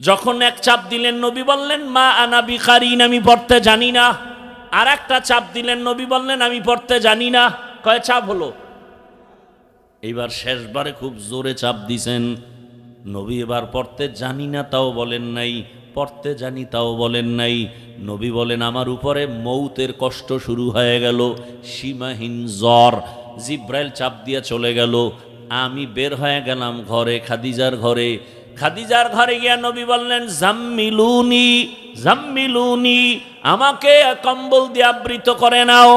যখন এক চাপ দিলেন নবী বললেন মা আনা বিকারিন, আমি পড়তে জানি না। আর একটা চাপ দিলেন নবী বললেন আমি পড়তে জানি না। কয় চাপ হলো? এইবার শেষবারে খুব জোরে চাপ দিছেন নবী। এবার পড়তে জানি না তাও বলেন নাই, পড়তে জানি তাও বলেন নাই। নবী বলেন আমার উপরে মৌতের কষ্ট শুরু হয়ে গেল, সীমাহীন জ্বর। জিব্রাইল চাপ দিয়ে চলে গেল। আমি বের হয়ে গেলাম ঘরে, খাদিজার ঘরে। খাদিজার ঘরে গিয়া নবী বললেন জাম্মিলুনি জাম্মিলুনি, আমাকে কম্বল দিয়ে আবৃত করে নাও।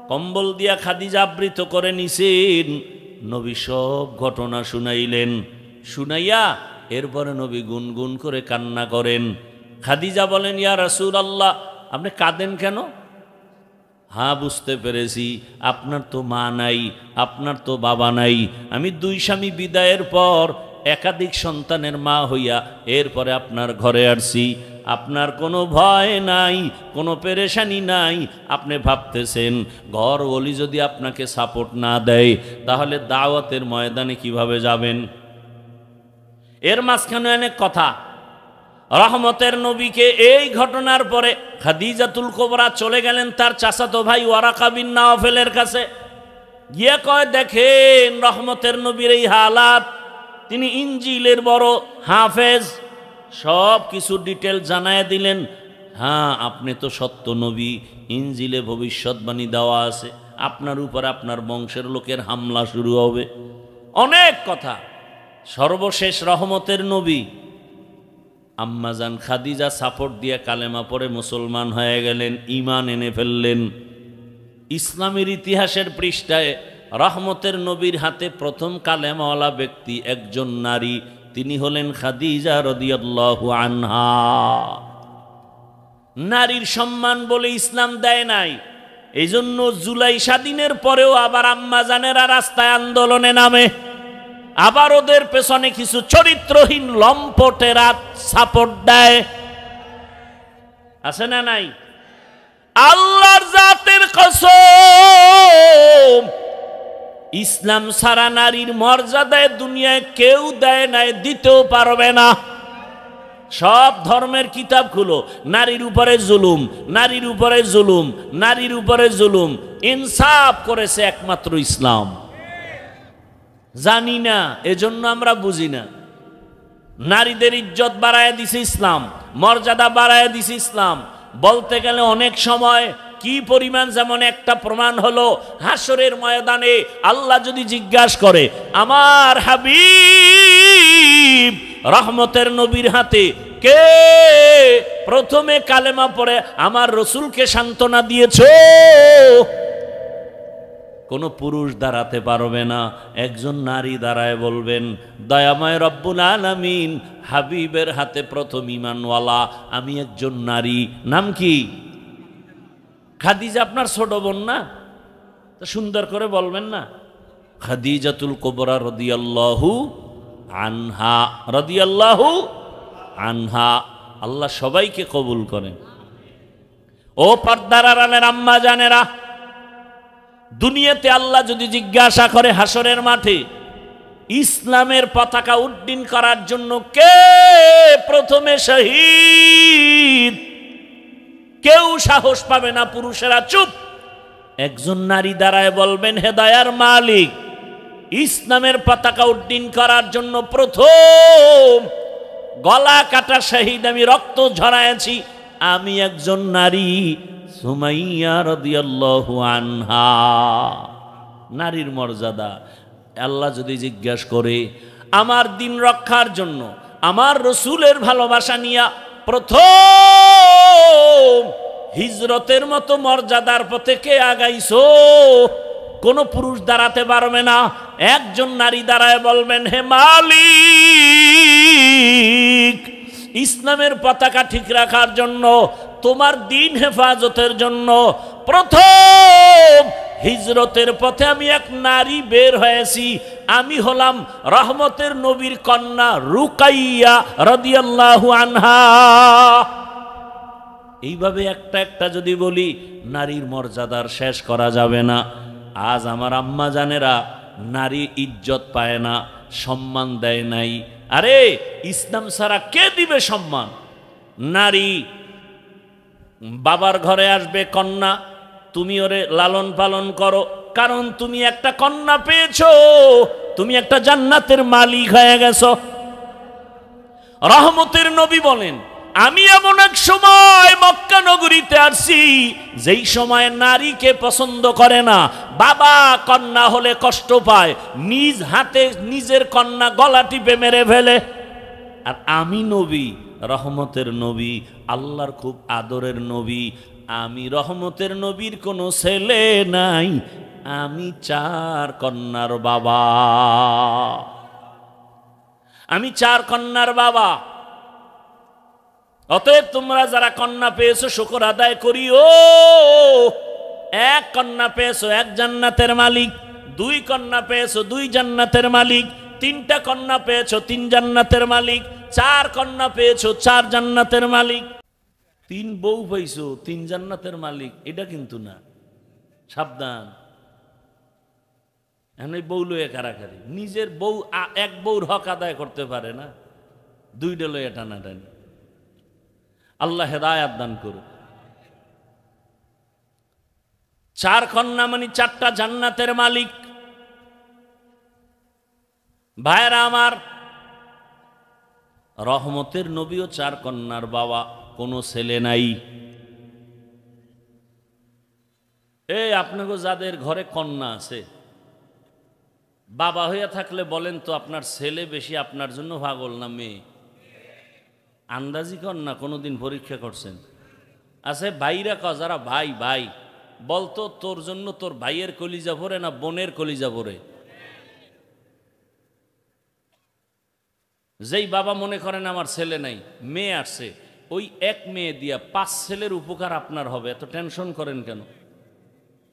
কম্বল দিয়া খাদিজা আবৃত করে নিছেন। নবী সব ঘটনা শুনাইলেন। শুনাইয়া এরপরে নবী গুনগুন করে কান্না করেন। খাদিজা বলেন ইয়া রাসূলুল্লাহ, আপনি কাঁদেন কেন? হ্যাঁ বুঝতে পেরেছি, আপনার তো মা নাই, আপনার তো বাবা নাই। আমি দুই স্বামী বিদায়ের পর একাধিক সন্তানের মা হইয়া এরপরে আপনার ঘরে আসছি। আপনার কোনো ভয় নাই, কোনো পেরেশানি নাই। আপনি ভাবতেছেন ঘর ওলি যদি আপনাকে সাপোর্ট না দেয় তাহলে দাওয়াতের ময়দানে কিভাবে যাবেন? এর মাঝখানে অনেক কথা। রহমতের নবীকে এই ঘটনার পরে খাদিজাতুল কুবরা চলে গেলেন তার চাচাতো ভাই ওয়ারাকা বিন নাওফেলের কাছে। গিয়ে কয় দেখেন রহমতের নবীর এই হালাত। তিনি ইনজিলের বড় হাফেজ, সব কিছু ডিটেল জানায় দিলেন। হ্যাঁ আপনি তো সত্য নবী, ইনজিলে ভবিষ্যৎবাণী দেওয়া আছে, আপনার উপর আপনার বংশের লোকের হামলা শুরু হবে, অনেক কথা। সর্বশেষ রহমতের নবী আম্মাজান খাদিজা সাপোর্ট দিয়ে কালেমা পড়ে মুসলমান হয়ে গেলেন, ঈমান এনে ফেললেন। ইসলামের ইতিহাসের পৃষ্ঠায় রহমতের নবীর হাতে প্রথম কালেমাওয়ালা ব্যক্তি একজন নারী, তিনি হলেন খাদিজা রাদিয়াল্লাহু আনহা। নারীর সম্মান বলে ইসলাম দেয় নাই, এই জন্য জুলাই স্বাধীনের পরেও আবার আম্মাজানেরা রাস্তায় আন্দোলনে নামে। আবার ওদের পেছনে কিছু চরিত্রহীন লম্পটেরা সাপোর্ট দেয়, আছে না নাই? আল্লাহর জাতের কসম, ইসলাম সারা নারীর মর্যাদায় দুনিয়ায় কেউ দেয় নাই, দিতেও পারবে না। সব ধর্মের কিতাব খুলো, নারীর উপরে জুলুম, নারীর উপরে জুলুম, নারীর উপরে জুলুম। ইনসাফ করেছে একমাত্র ইসলাম। জানি না, এজন্য আমরা বুঝি না। নারীদের ইজ্জত বাড়ায় দিছে ইসলাম, মর্যাদা বাড়ায় দিছে ইসলাম। বলতে গেলে অনেক সময় কি পরিমাণ, যেমন একটা প্রমাণ হলো হাসরের ময়দানে আল্লাহ যদি জিজ্ঞাসা করে আমার হাবিব রহমতের নবীর হাতে কে প্রথমে কালেমা পড়ে আমার রসুলকে সান্ত্বনা দিয়েছো, কোনো পুরুষ দাঁড়াতে পারবে না, একজন নারী দাঁড়ায় বলবেন দয়াময় রব্বুল আলামিন হাবিবের হাতে প্রথম ঈমানওয়ালা আমি একজন নারী। নাম কি? খাদিজা আপনার ছোট বোন না? তো সুন্দর করে বলবেন না, খাদিজাতুল কুবরা রাদিয়াল্লাহু আনহা, রাদিয়াল্লাহু আনহা। আল্লাহ সবাইকে কবুল করেন। ও পর্দার আড়ালের আম্মা জানেরা, দুনিয়াতে আল্লাহ যদি জিজ্ঞাসা করে হাসরের মাঠে ইসলামের পতাকা উড্ডীন করার জন্য কে প্রথমে শহীদ, কেউ সাহস পাবে না, পুরুষেরা চুপ। একজন নারী দাঁড়ায় বলবেন হে দয়ার মালিক, ইসলামের পতাকা উড্ডীন করার জন্য প্রথম গলা কাটা শহীদ, আমি রক্ত ঝরাইছি, আমি একজন নারী, সুমাইয়া রাদিয়াল্লাহু আনহা। নারীর মর্যাদা। আল্লাহ যদি জিজ্ঞাসা করে আমার দিন রক্ষার জন্য আমার রসুলের ভালোবাসা নিয়া প্রথম হিজরতের মতো মর্যাদার পথে কে আগাইছো, কোনো পুরুষ দাঁড়াতে পারবে না। একজন নারী দাঁড়ায় বলবেন হে মালিক, ইসলামের পতাকা ঠিক রাখার জন্য, তোমার দিন হেফাজতের জন্য প্রথম হিজরতের পথে আমি এক নারী বের হয়েছি, আমি হলাম রহমতের নবীর কন্যা রুকাইয়া রাদিয়াল্লাহু আনহা। এইভাবে একটা একটা যদি বলি নারীর মর্যাদার শেষ করা যাবে না। আজ আমার আম্মা জানেরা নারী ইজ্জত পায় না, সম্মান দেয় নাই। আরে ইসলাম ছাড়া কে দিবে সম্মান? নারী বাবার ঘরে আসবে কন্যা, তুমি ওরে লালন পালন করো, কারণ তুমি একটা কন্যা পেয়েছো, তুমি একটা জান্নাতের মালিক হয়ে গেছো। রহমতের নবী বলেন, আমি এমন এক সময় মক্কা নগরীতে আসছি যেই সময় নারীকে পছন্দ করে না, বাবা কন্যা হলে কষ্ট পায়, নিজ হাতে নিজের কন্যা গলা টিপে মেরে ফেলে। আর আমি নবী, রহমতের নবী, আল্লাহর খুব আদরের নবী, আমি রহমতের নবীর কোনো ছেলে নাই, আমি 4 কন্যার বাবা, আমি 4 কন্যার বাবা। অতএব তোমরা যারা কন্যা পেয়েছো শুকর আদায় করিও। 1 কন্যা পেয়েছো 1 জান্নাতের মালিক, 2 কন্যা পেয়েছো 2 জান্নাতের মালিক, 3টা কন্যা পেয়েছো 3 জান্নাতের মালিক, 4 কন্যা পেয়েছো 4 জান্নাতের মালিক। 3 বউ পাইছো 3 জান্নাতের মালিক, এটা কিন্তু না, সাবধান। এখন এই বউ লয়ে কারাকারি, নিজের বউ 1 বউর হক আদায় করতে পারে না, 2টা লয়ে টানাটানি। আল্লাহ হেদায়াত দান করুন। 4 কন্যা মানে 4টা জান্নাতের মালিক। ভাইরা আমার, রহমতের নবীও 4 কন্যার বাবা, কোনো ছেলে নাই। এই আপনাকে যাদের ঘরে কন্যা আছে, বাবা হইয়া থাকলে বলেন তো আপনার ছেলে বেশি আপনার জন্য পাগল না মেয়ে? আন্দাজি কন্যা কোনোদিন পরীক্ষা করছেন? আছে ভাইরা যারা ভাই ভাই, বলতো তোর জন্য তোর ভাইয়ের কলিজা ভরে না বোনের কলিজা ভরে? যেই বাবা মনে করেন আমার ছেলে নাই, মেয়ে আসছে, ওই 1 মেয়ে দিয়া 5 ছেলের উপকার আপনার হবে, এত টেনশন করেন কেন?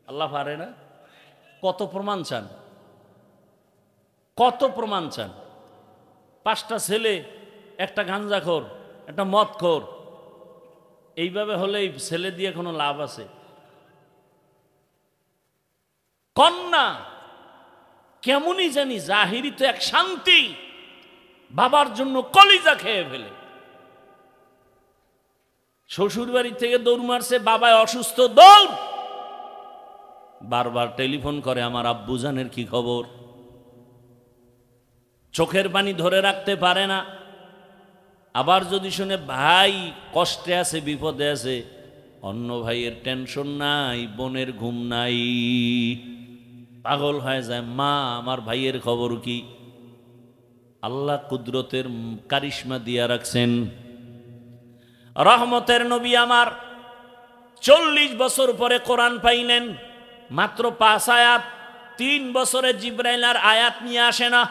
আল্লাহ পারে না? কত প্রমাণ চান, কত প্রমাণ চান? 5টা ছেলে, একটা গাঞ্জাখোর, একটা মদখোর, এইভাবে হলে এই ছেলে দিয়ে কোনো লাভ আছে? কন্যা কেমনই জানি জাহিরি তো এক শান্তি, বাবার জন্য কলিজা খেয়ে ফেলে। শ্বশুর বাড়ি থেকে দৌড় মারছে, বাবায় অসুস্থ, দৌড়, বারবার টেলিফোন করে, আমার আব্বু জানের কি খবর? চোখের পানি ধরে রাখতে পারে না। আবার যদি শুনে ভাই কষ্টে আছে, বিপদে আছে, অন্য ভাইয়ের টেনশন নাই, বোনের ঘুম নাই, পাগল হয়ে যায়, মা আমার ভাইয়ের খবর কি? আল্লাহ কুদরতের কারিশমা দিয়া রাখছেন। রহমতের নবী আমার 40 বছর পরে কোরআন পাইলেন, মাত্র 5 আয়াত। 3 বছরে জিবরাইল আর আয়াত নিয়ে আসে না।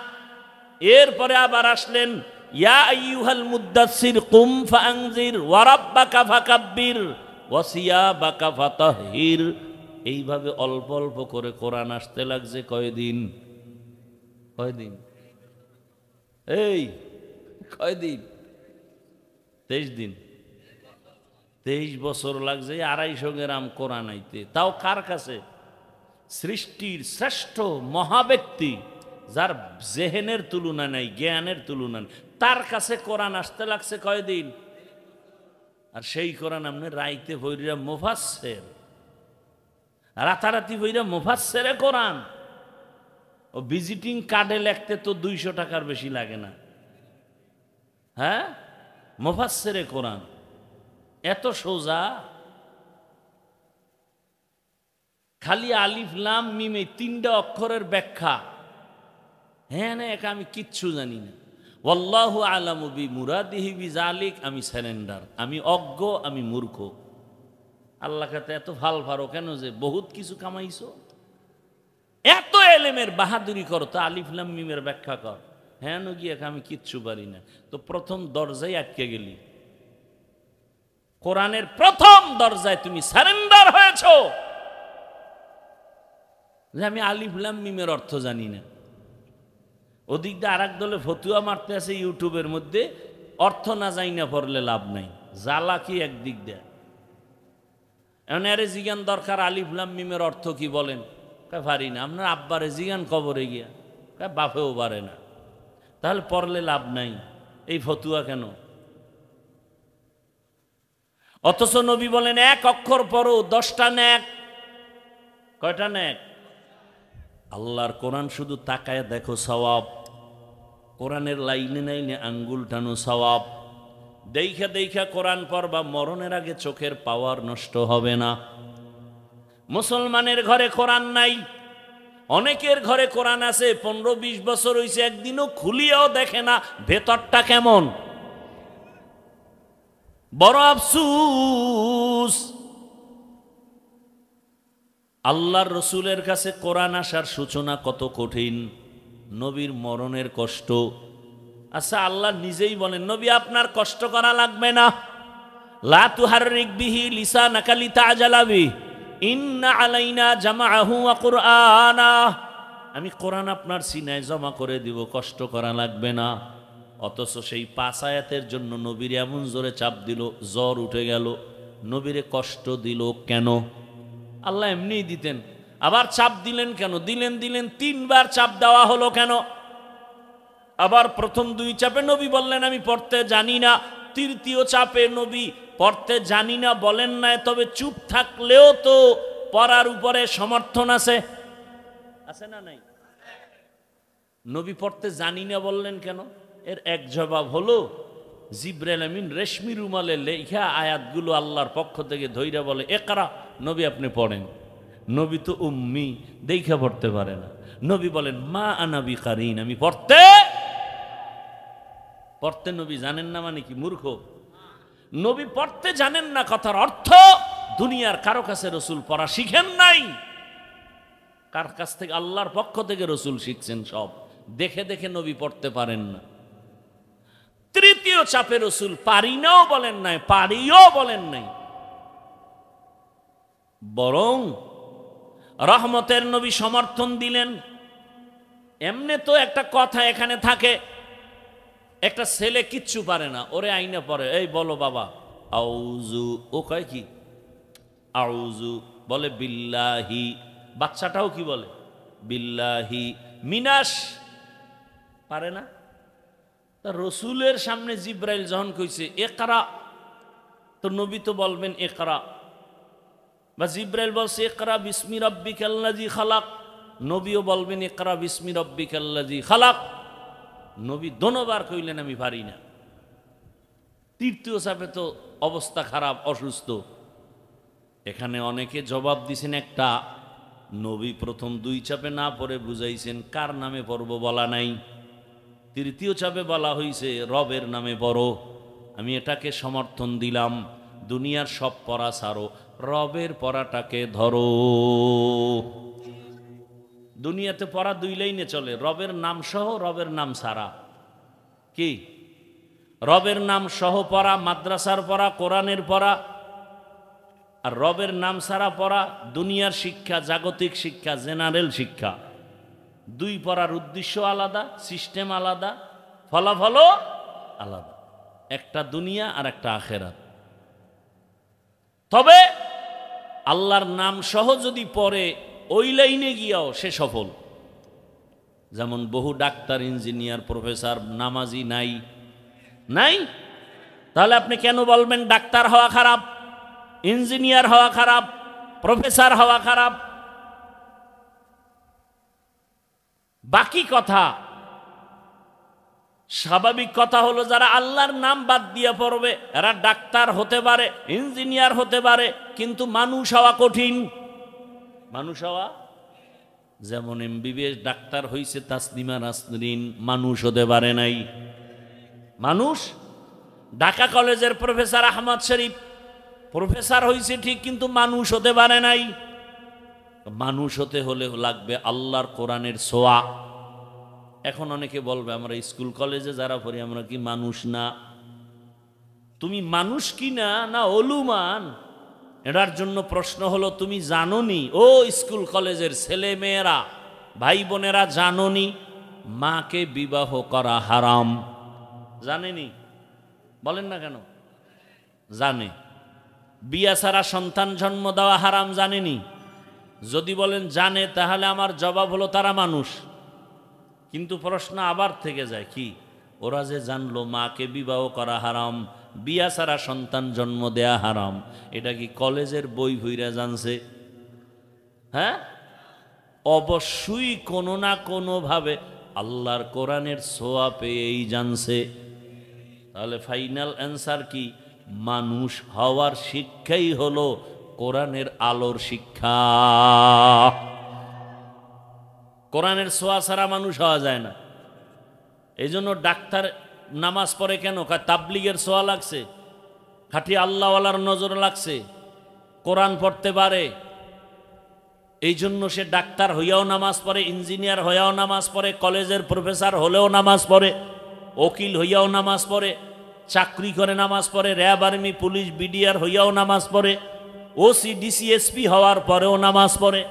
এরপরে আবার আসলেন, ইয়া আইয়ুহাল মুদ্দাসসির কুম ফাআনজির ওয়া রাব্বাকা ফাকাব্বির ওয়া সিয়াবাকা ফাতাহহির। এইভাবে অল্প অল্প করে কোরআন আসতে লাগছে। কয়দিন? এই কয়দিন? 23 দিন। 23 বছর লাগছে 250 গ্রাম কোরআন আইতে। তাও কার কাছে? সৃষ্টির শ্রেষ্ঠ মহাব্যক্তি, যার জেহেনের তুলনা নাই, জ্ঞানের তুলনা নেই, তার কাছে কোরআন আসতে লাগছে কয়দিন? আর সেই কোরআন আপনি রাইতে ভৈরা মুফাসসির, রাতারাতি ভৈরা মুফাসসিরে কোরআন। ও ভিজিটিং কার্ডে লিখতে তো 200 টাকার বেশি লাগে না। হ্যাঁ, মুফাসসিরে কোরআন এত সোজা। খালি আলিফ লাম মিম এই 3টা অক্ষরের ব্যাখ্যা, হ্যাঁ না একা আমি কিচ্ছু জানি না। ওয়াল্লাহু আলামু বিমুরাদিহি বিযালিক, আমি সারেন্ডার, আমি অজ্ঞ, আমি মূর্খ। আল্লাহ কাছে এত ভাল পারো কেন যে বহুত কিছু কামাইছো? এত এলেমের বাহাদুরি করো, তো আলিফ লাম মিমের ব্যাখ্যা কর। হ্যাঁ গিয়ে আমি কিচ্ছু পারি না। তো প্রথম দরজায় আটকে গেলি, কোরআনের প্রথম দরজায় তুমি সারেন্ডার হয়েছো যে আমি আলিফ লাম মিমের অর্থ জানি না। ওদিক দিয়ে আর এক দলে ফতুয়া মারতে আছে ইউটিউবের মধ্যে, অর্থ না যাই না পড়লে লাভ নাই, জ্বালা কি একদিক দেয়। এখন আরে জিজ্ঞান দরকার আলিফ লাম মিমের অর্থ কি বলেন? পারি না। আপনার আব্বারে জিজ্ঞান কবরে গিয়া, বাপেও পারে না। তা তাহলে পড়লে লাভ নাই, এই ফতুয়া কেন? অথচ নবী বলেন এক অক্ষর পড়ো 10টা নেক। কয়টা নেক? আল্লাহর কোরআন শুধু তাকায় দেখো সওয়াব, কোরআনের লাইনে লাইনে আঙ্গুল টানো সওয়াব। দেখা দেখা কোরআন পড়বা, মরণের আগে চোখের পাওয়ার নষ্ট হবে না। মুসলমানের ঘরে কোরআন নাই, অনেকের ঘরে কোরআন আছে, 15-20 বছর হইছে, একদিনও খুলিয়াও দেখে না ভেতরটা কেমন। বড় আফসুস, আল্লাহর রসুলের কাছে কোরআন আসার সূচনা কত কঠিন, নবীর মরণের কষ্ট। আচ্ছা, আল্লাহ নিজেই বলেন নবী আপনার কষ্ট করা লাগবে না, লা তুহাররিক বিহি লিসানাকা লিতাআজালা বিহি ইন্না আলাইনা জামাআহু ওয়া কুরআনা। আমি কোরআন আপনার সিনায় জমা করে দিব, কষ্ট করা লাগবে না। অথচ সেই 5 আয়াতের জন্য নবীর এমন জোরে চাপ দিল, জ্বর উঠে গেল। নবীরে কষ্ট দিল কেন? আল্লাহ এমনিই দিতেন, আবার চাপ দিলেন কেন? দিলেন 3বার চাপ দেওয়া হলো কেন? আবার প্রথম 2 চাপে নবী বললেন আমি পড়তে জানি না, তৃতীয় চাপে নবী পড়তে জানি না বলেন না, তবে চুপ থাকলেও তো পড়ার উপরে সমর্থন আছে, আছে না নাই? নবী পড়তে জানি না বললেন কেন? এর এক জবাব হলো জিবরাইল আমিন রেশমি রুমালে লেখা আয়াতগুলো আল্লাহর পক্ষ থেকে ধইরা বলে ইকরা, নবী আপনি পড়েন। নবী তো উম্মি, দেখা পড়তে পারে না। নবী বলেন মা আনা বিকারিন, আমি পড়তে নবী জানেন না মানে কি মূর্খ? নবী পড়তে জানেন না কথার অর্থ দুনিয়ার কারো কাছে রসুল পড়া শিখেন নাই। কার কাছ থেকে? আল্লাহর পক্ষ থেকে রসুল শিখছেন সব, দেখে দেখে নবী পড়তে পারেন না। তৃতীয় চাপে রসুল পারি নাও বলেন নাই, পারিও বলেন নাই, বরং রহমতের নবী সমর্থন দিলেন। এমনি তো একটা কথা এখানে থাকে, একটা ছেলে কিচ্ছু পারে না, ওরে আইনা পড়ে, এই বলো বাবা আউযু, ও কয় কি আউযু, বলে বিল্লাহি। বাচ্চাটাও কি বলে? বিল্লাহি মিনাশ, পারে না। তা রসুলের সামনে জিব্রাইল যখন কইছে ইকরা, তো নবী তো বলবেন ইকরা, বা জিব্রাইল বলছে ইকরা বিসমি রাব্বিকাল্লাযী খালাক, নবীও বলবেন ইকরা বিসমি রাব্বিকাল্লাযী খালাক। নবী দোনোবার কইলেন আমি পারি না। তৃতীয় চাপে তো অবস্থা খারাপ, অসুস্থ। এখানে অনেকে জবাব দিছেন একটা, নবী প্রথম 2 চাপে না পড়ে বুঝাইছেন কার নামে পড়ব বলা নাই। তৃতীয় চাপে বলা হয়েছে রবের নামে পড়ো। আমি এটাকে সমর্থন দিলাম, দুনিয়ার সব পড়া ছাড়ো, রবের পড়াটাকে ধরো। দুনিয়াতে পড়া 2 লাইনে চলে, রবের নাম সহ, রবের নাম ছাড়া। কি? রবের নাম সহ পড়া মাদ্রাসার পড়া, কোরআনের পড়া, আর রবের নাম ছাড়া পড়া দুনিয়ার শিক্ষা, জাগতিক শিক্ষা, জেনারেল শিক্ষা। 2 পড়ার উদ্দেশ্য আলাদা, সিস্টেম আলাদা, ফলাফলও আলাদা, একটা দুনিয়া আর একটা আখেরাত। তবে আল্লাহর নাম সহ যদি পড়ে ওই লাইনে গিয়াও সে সফল। যেমন বহু ডাক্তার, ইঞ্জিনিয়ার, প্রফেসর নামাজি নাই নাই, তাহলে আপনি কেন বলবেন ডাক্তার হওয়া খারাপ, ইঞ্জিনিয়ার হওয়া খারাপ, প্রফেসর হওয়া খারাপ? বাকি কথা, স্বাভাবিক কথা হলো যারা আল্লাহর নাম বাদ দিয়ে পড়বে এরা ডাক্তার হতে পারে, ইঞ্জিনিয়ার হতে পারে, কিন্তু মানুষ হওয়া কঠিন। মানুষ হওয়া, যেমন এমবিবিএস ডাক্তার হইছে তাসলিমা নাসরিন, মানুষ হতে পারে নাই। মানুষ, ঢাকা কলেজের প্রফেসর আহমদ শরীফ প্রফেসর হইছে ঠিক, কিন্তু মানুষ হতে পারে নাই। মানুষ হতে হলে লাগবে আল্লাহর কোরআনের ছোঁয়া। এখন অনেকে বলবে আমরা স্কুল কলেজে যারা পড়ি আমরা কি মানুষ না? তুমি মানুষ কি না, না অলুমান? এটার জন্য প্রশ্ন হলো তুমি জানোনি, ও স্কুল কলেজের ছেলে মেয়েরা, ভাই বোনেরা, জানোনি মাকে বিবাহ করা হারাম? জানেনি? বলেন না কেন? জানে। বিয়া ছাড়া সন্তান জন্ম দেওয়া হারাম, জানেনি? যদি বলেন জানে, তাহলে আমার জবাব হলো তারা মানুষ। কিন্তু প্রশ্ন আবার থেকে যায়, কি ওরা যে জানলো মাকে বিবাহ করা হারাম, বিয়া ছাড়া সন্তান জন্ম দেয়া হারাম, এটা কি কলেজের বই ভইরা জানছে? হ্যাঁ, অবশ্যই কোনো না কোনোভাবে আল্লাহর কোরআনের ছোঁয়া পেয়েই জানছে। তাহলে ফাইনাল অ্যান্সার কি? মানুষ হওয়ার শিক্ষাই হলো কোরআনের আলোর শিক্ষা। কোরআনের ছোঁয়া ছাড়া মানুষ হওয়া যায় না। এই জন্য ডাক্তার নামাজ পড়ে কেন? তাবলিগের ছোঁয়া লাগছে, খাঁটি আল্লাহওয়ালার নজর লাগছে, কোরআন পড়তে পারে, এই জন্য সে ডাক্তার হইয়াও নামাজ পড়ে, ইঞ্জিনিয়ার হইয়াও নামাজ পড়ে, কলেজের প্রফেসর হলেও নামাজ পড়ে, উকিল হইয়াও নামাজ পড়ে, চাকরি করে নামাজ পড়ে, র্যাব আর্মি পুলিশ বিডিআর হইয়াও নামাজ পড়ে, ওসি ডিসিএসপি হওয়ার পরেও নামাজ পড়ে।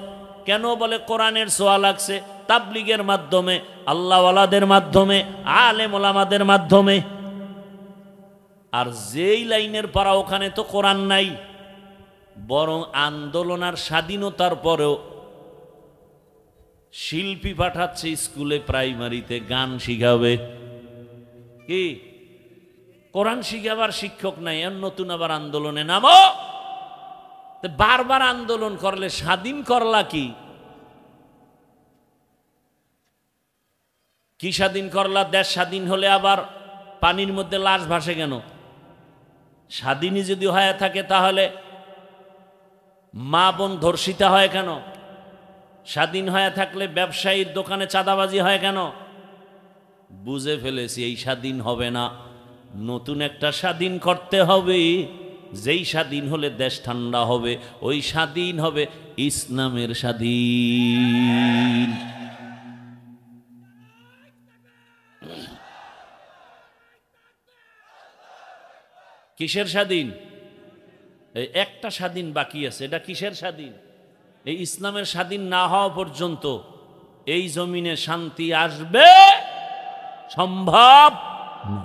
কেন? বলে কোরআনের ছোঁয়া লাগছে, তাবলিগের মাধ্যমে, আল্লাহওয়ালাদের মাধ্যমে, আলেম ওলামাদের মাধ্যমে। আর যেই লাইনের পারা ওখানে তো কোরআন নাই, বরং আন্দোলন আর স্বাধীনতার পরেও শিল্পী পাঠাচ্ছে স্কুলে, প্রাইমারিতে গান শিখাবে। কি কোরআন শিখাবার শিক্ষক নাই, আর নতুন আবার আন্দোলনে নামো। বারবার আন্দোলন করলে স্বাধীন করলা কি? কি স্বাধীন করলা? দেশ স্বাধীন হলে আবার পানির মধ্যে লাশ ভাসে কেন? স্বাধীনই যদি হয়ে থাকে তাহলে মা বোন ধর্ষিতা হয় কেন? স্বাধীন হয়ে থাকলে ব্যবসায়ীর দোকানে চাঁদাবাজি হয় কেন? বুঝে ফেলেছি এই স্বাধীন হবে না, নতুন একটা স্বাধীন করতে হবে। যেই স্বাধীন হলে দেশ ঠান্ডা হবে, ওই স্বাধীন হবে ইসলামের স্বাধীন। কিসের স্বাধীন? এই একটা স্বাধীন বাকি আছে, এটা কিসের স্বাধীন? এই ইসলামের স্বাধীন না হওয়া পর্যন্ত এই জমিনে শান্তি আসবে সম্ভব না।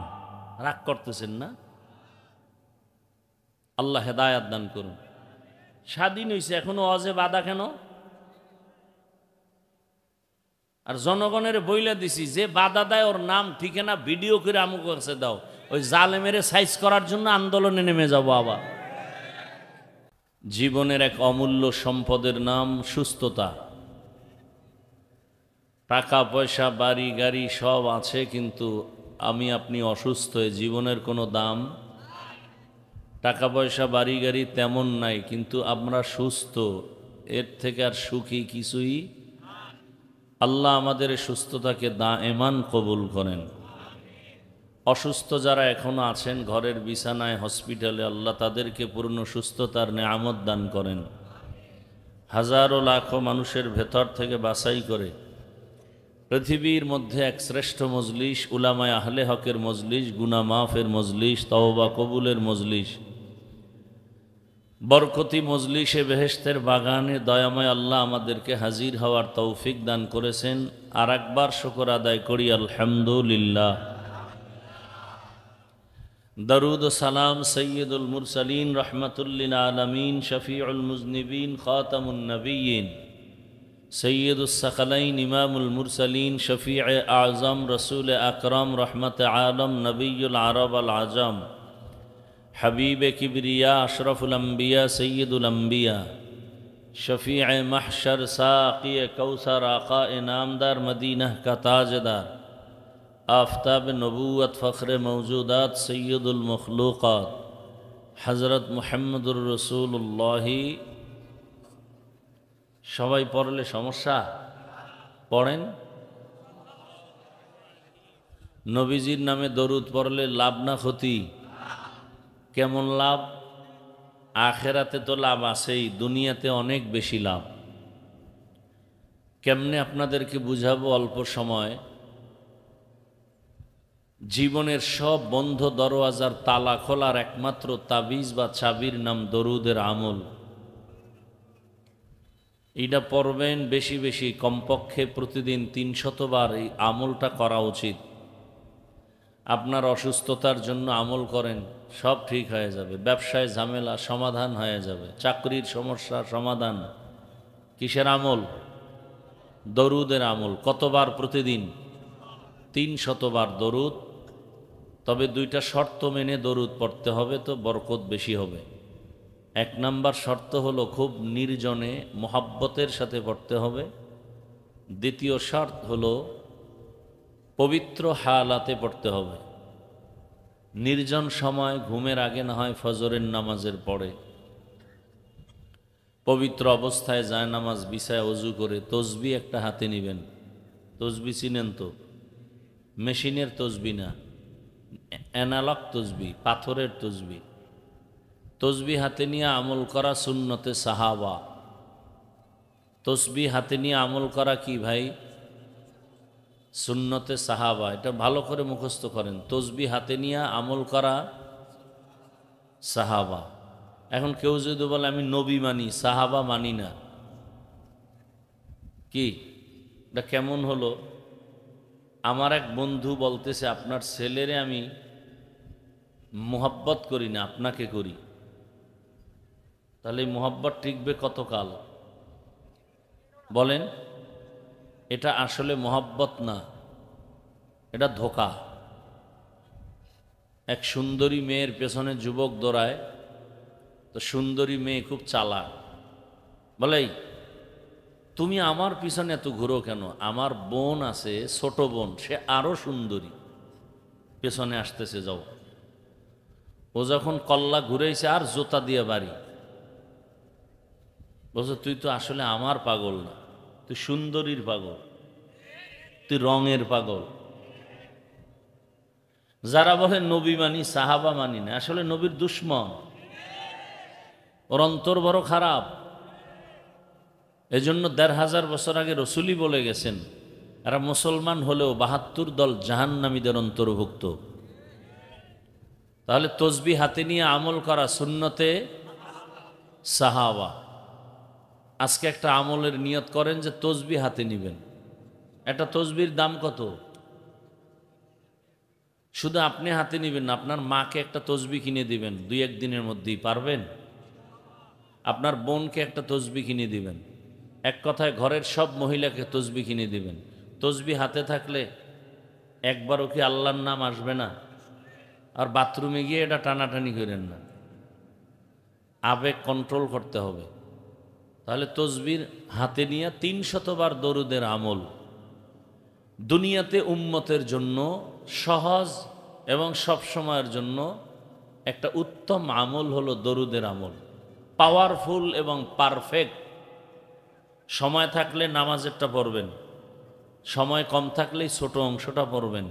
রাগ করতেছেন না? আল্লাহ হেদায়াত দান করুন। স্বাধীন হয়েছে, এখনো অজে বাধা কেন? আর জনগণের বইলা দিছি, যে বাধা দেয় ওর নাম ঠিকানা ভিডিও করে আমুক কাছে দাও, ওই জালেমের সাইজ করার জন্য আন্দোলনে নেমে যাব আবার। জীবনের এক অমূল্য সম্পদের নাম সুস্থতা। টাকা পয়সা বাড়ি গাড়ি সব আছে, কিন্তু আমি আপনি অসুস্থ, জীবনের কোনো দাম। টাকা পয়সা বাড়ি গাড়ি তেমন নাই, কিন্তু আমরা সুস্থ, এর থেকে আর সুখী কিছুই। আল্লাহ আমাদের সুস্থতাকে দায়েমান কবুল করেন। অসুস্থ যারা এখনো আছেন ঘরের বিছানায়, হসপিটালে, আল্লাহ তাদেরকে পূর্ণ সুস্থতার নেয়ামত দান করেন। হাজারো লাখো মানুষের ভেতর থেকে বাছাই করে পৃথিবীর মধ্যে এক শ্রেষ্ঠ মজলিস, উলামায়ে আহলে হকের মজলিস, গুনাহ মাফের মজলিস, তওবা কবুলের মজলিস, বরকতি মজলিসে বেহেশতের বাগানে দয়াময় আল্লাহ আমাদেরকে হাজির হওয়ার তৌফিক দান করেছেন। আর একবার শুকর আদায় করি আলহামদুলিল্লাহ। দরুদ ও সালাম সৈয়দুল মুরসালিন, রহমতুল্লিল আলমিন, শফিউল মুজনিবিন, খাতামুন নবিয়্যিন, সৈয়দুস সাকালাইন, ইমামুল মুরসালিন, শফিউ আজম, রসুল আকরম, রহমত আলম, নবিয়ুল আরব আল আজম, हबीब किबरिया, अशरफुल अम्बिया, सैयदुल अम्बिया, शफीअ महशर, साक़ी कौसर, आक़ा नामदार, मदीना का ताजदार, आफ्ताब नबूवत, फ़ख्र मौजूदात, सैयदुल मखलूक़ात, हज़रत मुहम्मदुर रसूलुल्लाह। সবাই পড়লে সমস্যা? পড়েন। নবীজির নামে দরুদ পড়লে লাভ না ক্ষতি? কেমন লাভ? আখেরাতে তো লাভ আছেই, দুনিয়াতে অনেক বেশি লাভ। কেমনে আপনাদেরকে বুঝাবো অল্প সময়। জীবনের সব বন্ধ দরওয়াজার তালা খোলার একমাত্র তাবিজ বা চাবির নাম দরুদের আমল। এটা পড়বেন বেশি বেশি, কমপক্ষে প্রতিদিন 300 বার এই আমলটা করা উচিত। আপনার অসুস্থতার জন্য আমল করেন, সব ঠিক হয়ে যাবে। ব্যবসায় ঝামেলা সমাধান হয়ে যাবে, চাকরির সমস্যা সমাধান। কিসের আমল? দরুদের আমল। কতবার? প্রতিদিন 300 বার দরুদ, তবে 2টা শর্ত মেনে দরুদ পড়তে হবে, তো বরকত বেশি হবে। 1 নাম্বার শর্ত হলো খুব নির্জনে মোহাব্বতের সাথে পড়তে হবে। 2য় শর্ত হলো পবিত্র হালাতে পড়তে হবে। নির্জন সময়, ঘুমের আগে না হয় ফজরের নামাজের পরে, পবিত্র অবস্থায় জায়নামাজ বিছায় ওযু করে তসবিহ একটা হাতে নেবেন। তসবিহ চিনেন তো? মেশিনের তসবিহ না, অ্যানালগ তসবিহ, পাথরের তসবিহ। তসবিহ হাতে নিয়ে আমল করা সুন্নতে সাহাবা। তসবিহ হাতে নিয়ে আমল করা কি ভাই? সুন্নতে সাহাবা। এটা ভালো করে মুখস্থ করেন। তসবিহ হাতে নিয়ে আমল করা সাহাবা। এখন কেউ যদি বলে আমি নবী মানি, সাহাবা মানি না, কি এটা কেমন হলো? আমার এক বন্ধু বলতেছে আপনার ছেলেরে আমি মোহাব্বত করি না, আপনাকে করি। তাহলে এই মোহাব্বত টিকবে কতকাল বলেন? এটা আসলে মোহাব্বত না, এটা ধোঁকা। এক সুন্দরী মেয়ের পেছনে যুবক দৌড়ায়, তো সুন্দরী মেয়ে খুব চালাক, বলে তুমি আমার পিছনে এত ঘুরো কেন? আমার বোন আছে, ছোট বোন, সে আরো সুন্দরী, পেছনে আসতেছে, যাও। ও যখন কল্লা ঘুরেছে আর জোতা দিয়ে বাড়ি। বলছো তুই তো আসলে আমার পাগল না, তুই সুন্দরীর পাগল, তুই রঙের পাগল। যারা বলে নবী মানি, সাহাবা মানি না, আসলে নবীর দুশ্মন, ওর অন্তর বড় খারাপ। এজন্য ১৫০০ বছর আগে রসুলই বলে গেছেন, এরা মুসলমান হলেও ৭২ দল জাহান্নামীদের অন্তর্ভুক্ত। তাহলে তসবিহ হাতে নিয়ে আমল করা সুন্নতে সাহাবা। আজকে একটা আমলের নিয়ত করেন যে তসবিহ হাতে নিবেন। একটা তসবির দাম কত? শুধু আপনি হাতে নিবেন না, আপনার মাকে একটা তসবিহ কিনে দিবেন 2-1 দিনের মধ্যেই, পারবেন? আপনার বোনকে একটা তসবিহ কিনে দিবেন। এক কথায় ঘরের সব মহিলাকে তসবিহ কিনে দিবেন। তসবিহ হাতে থাকলে একবারও কি আল্লাহর নাম আসবে না? আর বাথরুমে গিয়ে এটা টানাটানি করেন না, আবেগ কন্ট্রোল করতে হবে। তাহলে তসবির হাতে নিয়ে 300 বার দরুদের আমল দুনিয়াতে উম্মতের জন্য সহজ এবং সব সময়ের জন্য একটা উত্তম আমল হলো দরুদের আমল। পাওয়ারফুল এবং পারফেক্ট। সময় থাকলে নামাজেরটা পড়বেন, সময় কম থাকলেই ছোট অংশটা পড়বেন।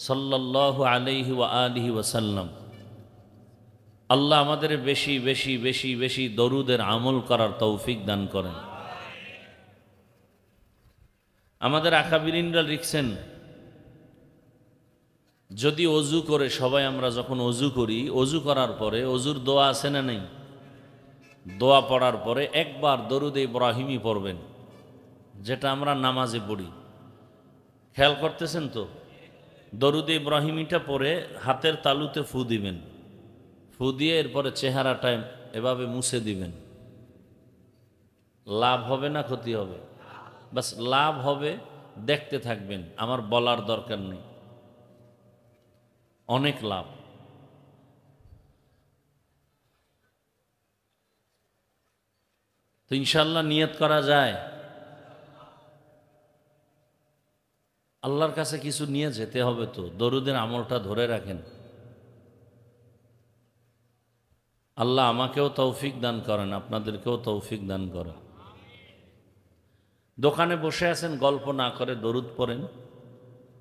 সাল্লাল্লাহু আলাইহি ওয়া আলিহি ওয়াসাল্লাম। আল্লাহ আমাদের বেশি বেশি বেশি বেশি দরুদের আমল করার তৌফিক দান করেন। আমাদের আকাবিরিনরা লিখছেন, যদি অজু করে, সবাই আমরা যখন অজু করি, অজু করার পরে অজুর দোয়া আছে না নেই? দোয়া পড়ার পরে একবার দরুদ ইব্রাহিমী পড়বেন, যেটা আমরা নামাজে পড়ি। খেয়াল করতেছেন তো? দরুদ ইব্রাহিমীটা পড়ে হাতের তালুতে ফু দিবেন, ফু দিয়ে এরপরে চেহারাটায় এভাবে মুছে দিবেন। লাভ হবে না ক্ষতি হবে? বাস লাভ হবে, দেখতে থাকবেন, আমার বলার দরকার নেই, অনেক লাভ। তো ইনশাল্লাহ নিয়ত করা যায়। আল্লাহর কাছে কিছু নিয়ে যেতে হবে, তো দরুদের আমলটা ধরে রাখেন। আল্লাহ আমাকেও তৌফিক দান করেন, আপনাদেরকেও তৌফিক দান করেন। দোকানে বসে আছেন, গল্প না করে দরুদ পড়েন।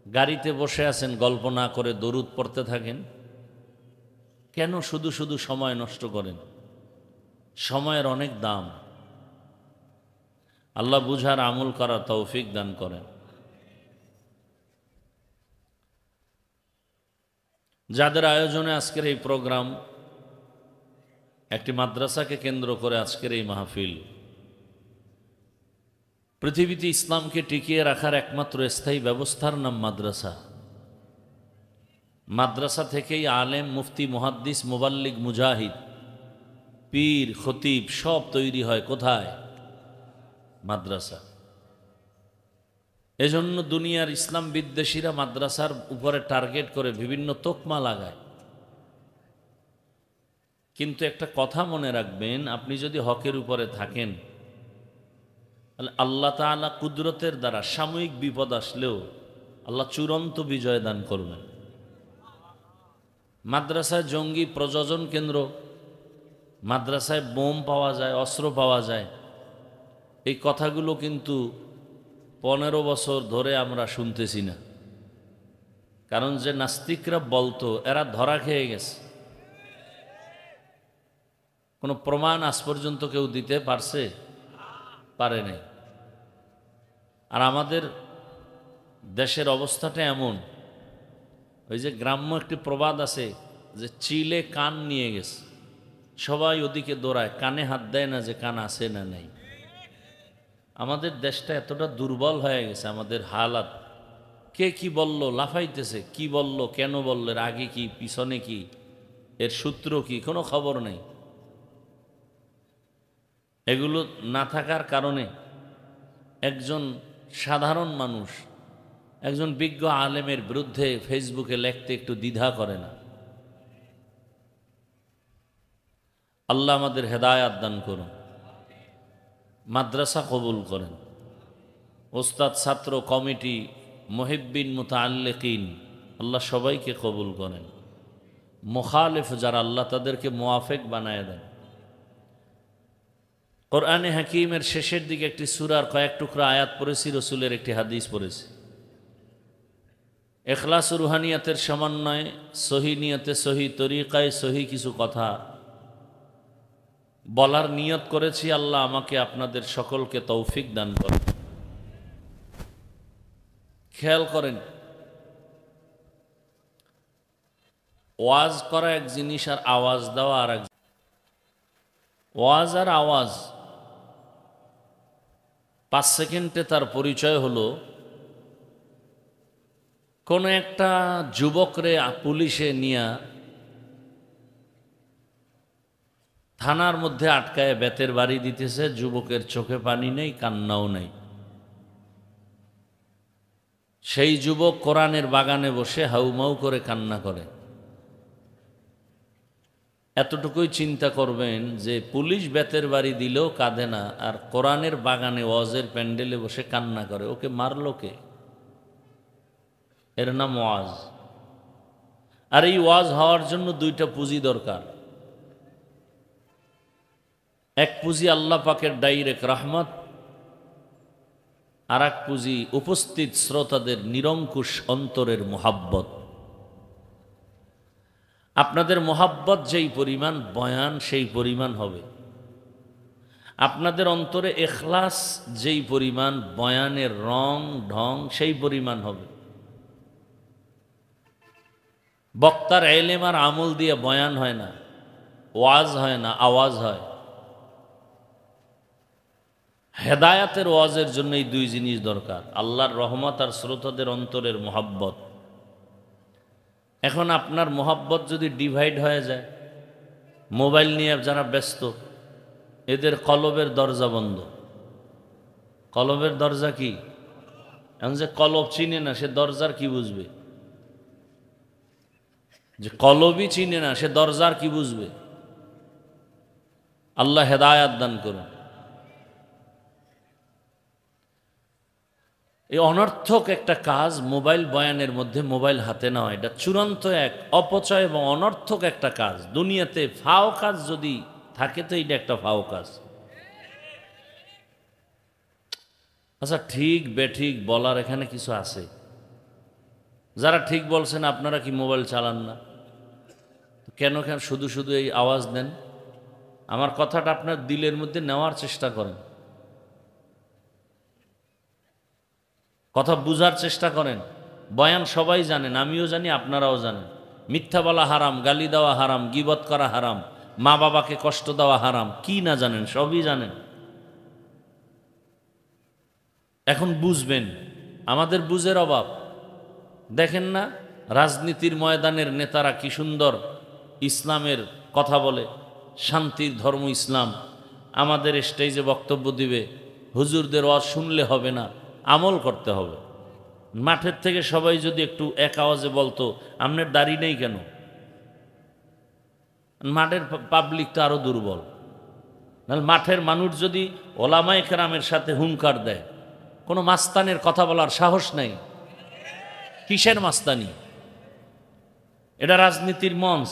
গাড়িতে বসে আছেন, গল্প না করে দরুদ পড়তে থাকেন। কেন শুধু শুধু সময় নষ্ট করেন? সময়ের অনেক দাম। আল্লাহ বুঝার আমল করার তৌফিক দান করেন। যাদের আয়োজনে আজকের এই প্রোগ্রাম, একটি মাদ্রাসাকে কেন্দ্র করে আজকের এই মাহফিল, পৃথিবীতে ইসলামকে টিকিয়ে রাখার একমাত্র স্থায়ী ব্যবস্থার নাম মাদ্রাসা। মাদ্রাসা থেকেই আলেম, মুফতি, মুহাদ্দিস, মুবাল্লিগ, মুজাহিদ, পীর, খতিব সব তৈরি হয়। কোথায়? মাদ্রাসা। এজন্য দুনিয়ার ইসলাম বিদ্বেষীরা মাদ্রাসার উপরে টার্গেট করে বিভিন্ন তোকমা লাগায়। কিন্তু একটা কথা মনে রাখবেন, আপনি যদি হকের উপরে থাকেন তাহলে আল্লাহ তাআলা কুদরতের দ্বারা সাময়িক বিপদ আসলেও আল্লাহ চূড়ান্ত বিজয় দান করবেন। মাদ্রাসায় জঙ্গি প্রযোজন কেন্দ্র, মাদ্রাসায় বোম পাওয়া যায়, অস্ত্র পাওয়া যায়, এই কথাগুলো কিন্তু 15 বছর ধরে আমরা শুনতেছি না। কারণ যে নাস্তিকরা বলতো এরা ধরা খেয়ে গেছে, কোনো প্রমাণ আজ পর্যন্ত কেউ দিতে পারে নাই। আর আমাদের দেশের অবস্থাটা এমন, ওই যে গ্রাম্য একটি প্রবাদ আছে যে চিলে কান নিয়ে গেছে, সবাই ওদিকে দৌড়ায়, কানে হাত দেয় না যে কান আছে না নাই। আমাদের দেশটা এতটা দুর্বল হয়ে গেছে, আমাদের হালাত, কে কি বলল লাফাইতেছে, কি বলল, কেন বলল, এর আগে কি পিছনে কি, এর সূত্র কি, কোনো খবর নেই। এগুলো না থাকার কারণে একজন সাধারণ মানুষ একজন বিজ্ঞ আলেমের বিরুদ্ধে ফেসবুকে লিখতে একটু দ্বিধা করে না। আল্লাহ আমাদের হেদায়াত দান করুন, মাদ্রাসা কবুল করেন, ওস্তাদ ছাত্র কমিটি মুহিব্বিন মুতাআল্লিকিন আল্লাহ সবাইকে কবুল করেন। মুখালিফ যারা আল্লাহ তাদেরকে মুওয়াফিক বানায় দেন। কোরআনে হাকিমের শেষের দিকে একটি সূরার কয়েক টুকরা আয়াত পড়েছি, রসুলের একটি হাদিস পড়েছি। ইখলাস ও রুহানিয়াতের সমন্বয়ে সহি নিয়তে সহি তরিকায় সহি কিছু কথা বলার নিয়ত করেছি। আল্লাহ আমাকে আপনাদের সকলকে তৌফিক দান করেন। খেয়াল করেন, ওয়াজ করা এক জিনিস আর আওয়াজ দেওয়া আর এক। ওয়াজ আর আওয়াজ 5 সেকেন্ডে তার পরিচয় হলো কোনো একটা যুবকরে পুলিশে নিয়া থানার মধ্যে আটকায় বেতের বাড়ি দিতেছে, যুবকের চোখে পানি নেই, কান্নাও নেই। সেই যুবক কোরআনের বাগানে বসে হাউমাউ করে কান্না করে। এতটুকুই চিন্তা করবেন যে পুলিশ বেতের বাড়ি দিলেও কাঁদে না, আর কোরআনের বাগানে ওয়াজের প্যান্ডেলে বসে কান্না করে, ওকে মারলো কে? এর নাম ওয়াজ। আর এই ওয়াজ হওয়ার জন্য 2টা পুঁজি দরকার। এক পুঁজি আল্লাহ পাকের ডাইরেক্ট রহমত, আর এক পুঁজি উপস্থিত শ্রোতাদের নিরঙ্কুশ অন্তরের মোহাব্বত। আপনাদের মোহাব্বত যেই পরিমাণ, বয়ান সেই পরিমাণ হবে। আপনাদের অন্তরে ইখলাস যেই পরিমাণ, বয়ানের রং ঢং সেই পরিমাণ হবে। বক্তার ইলম আর আমল দিয়ে বয়ান হয় না, ওয়াজ হয় না, আওয়াজ হয়। হেদায়াতের ওয়াজের জন্য এই 2 জিনিস দরকার, আল্লাহর রহমত আর শ্রোতাদের অন্তরের মোহাব্বত। এখন আপনার মোহাব্বত যদি ডিভাইড হয়ে যায়, মোবাইল নিয়ে যারা ব্যস্ত, এদের কলবের দরজা বন্ধ। কলবের দরজা কি? এখন যে কলব চিনে না সে দরজার কি বুঝবে? যে কলবই চিনে না সে দরজার কি বুঝবে? আল্লাহ হেদায়াত দান করুন। এই অনর্থক একটা কাজ মোবাইল বয়ানের মধ্যে মোবাইল হাতে নেওয়া, এটা চূড়ান্ত এক অপচয় এবং অনর্থক একটা কাজ। দুনিয়াতে ফাও কাজ যদি থাকে তো এটা একটা ফাও কাজ। আচ্ছা, ঠিক বেঠিক বলার এখানে কিছু আছে। যারা ঠিক বলছেন আপনারা কি মোবাইল চালান না? কেন কেন শুধু শুধু এই আওয়াজ দেন? আমার কথাটা আপনার দিলের মধ্যে নেওয়ার চেষ্টা করেন, কথা বুঝার চেষ্টা করেন। বয়ান সবাই জানেন, আমিও জানি, আপনারাও জানেন। মিথ্যা বলা হারাম, গালি দেওয়া হারাম, গীবত করা হারাম, মা বাবাকে কষ্ট দেওয়া হারাম, কি না জানেন? সবই জানেন। এখন বুঝবেন, আমাদের বুঝের অভাব। দেখেন না রাজনীতির ময়দানের নেতারা কি সুন্দর ইসলামের কথা বলে, শান্তির ধর্ম ইসলাম। আমাদের স্টেজে বক্তব্য দিবে, হুজুরদের ওয়াজ শুনলে হবে না, আমল করতে হবে। মাঠের থেকে সবাই যদি একটু এক আওয়াজে বলতো আপনার দাড়ি নেই কেন, মাঠের পাবলিক তো আরো দুর্বল। নাহলে মাঠের মানুষ যদি ওলামায়ে কেরামের সাথে হুঙ্কার দেয়, কোনো মাস্তানের কথা বলার সাহস নেই। কিসের মাস্তানি? এটা রাজনীতির মঞ্চ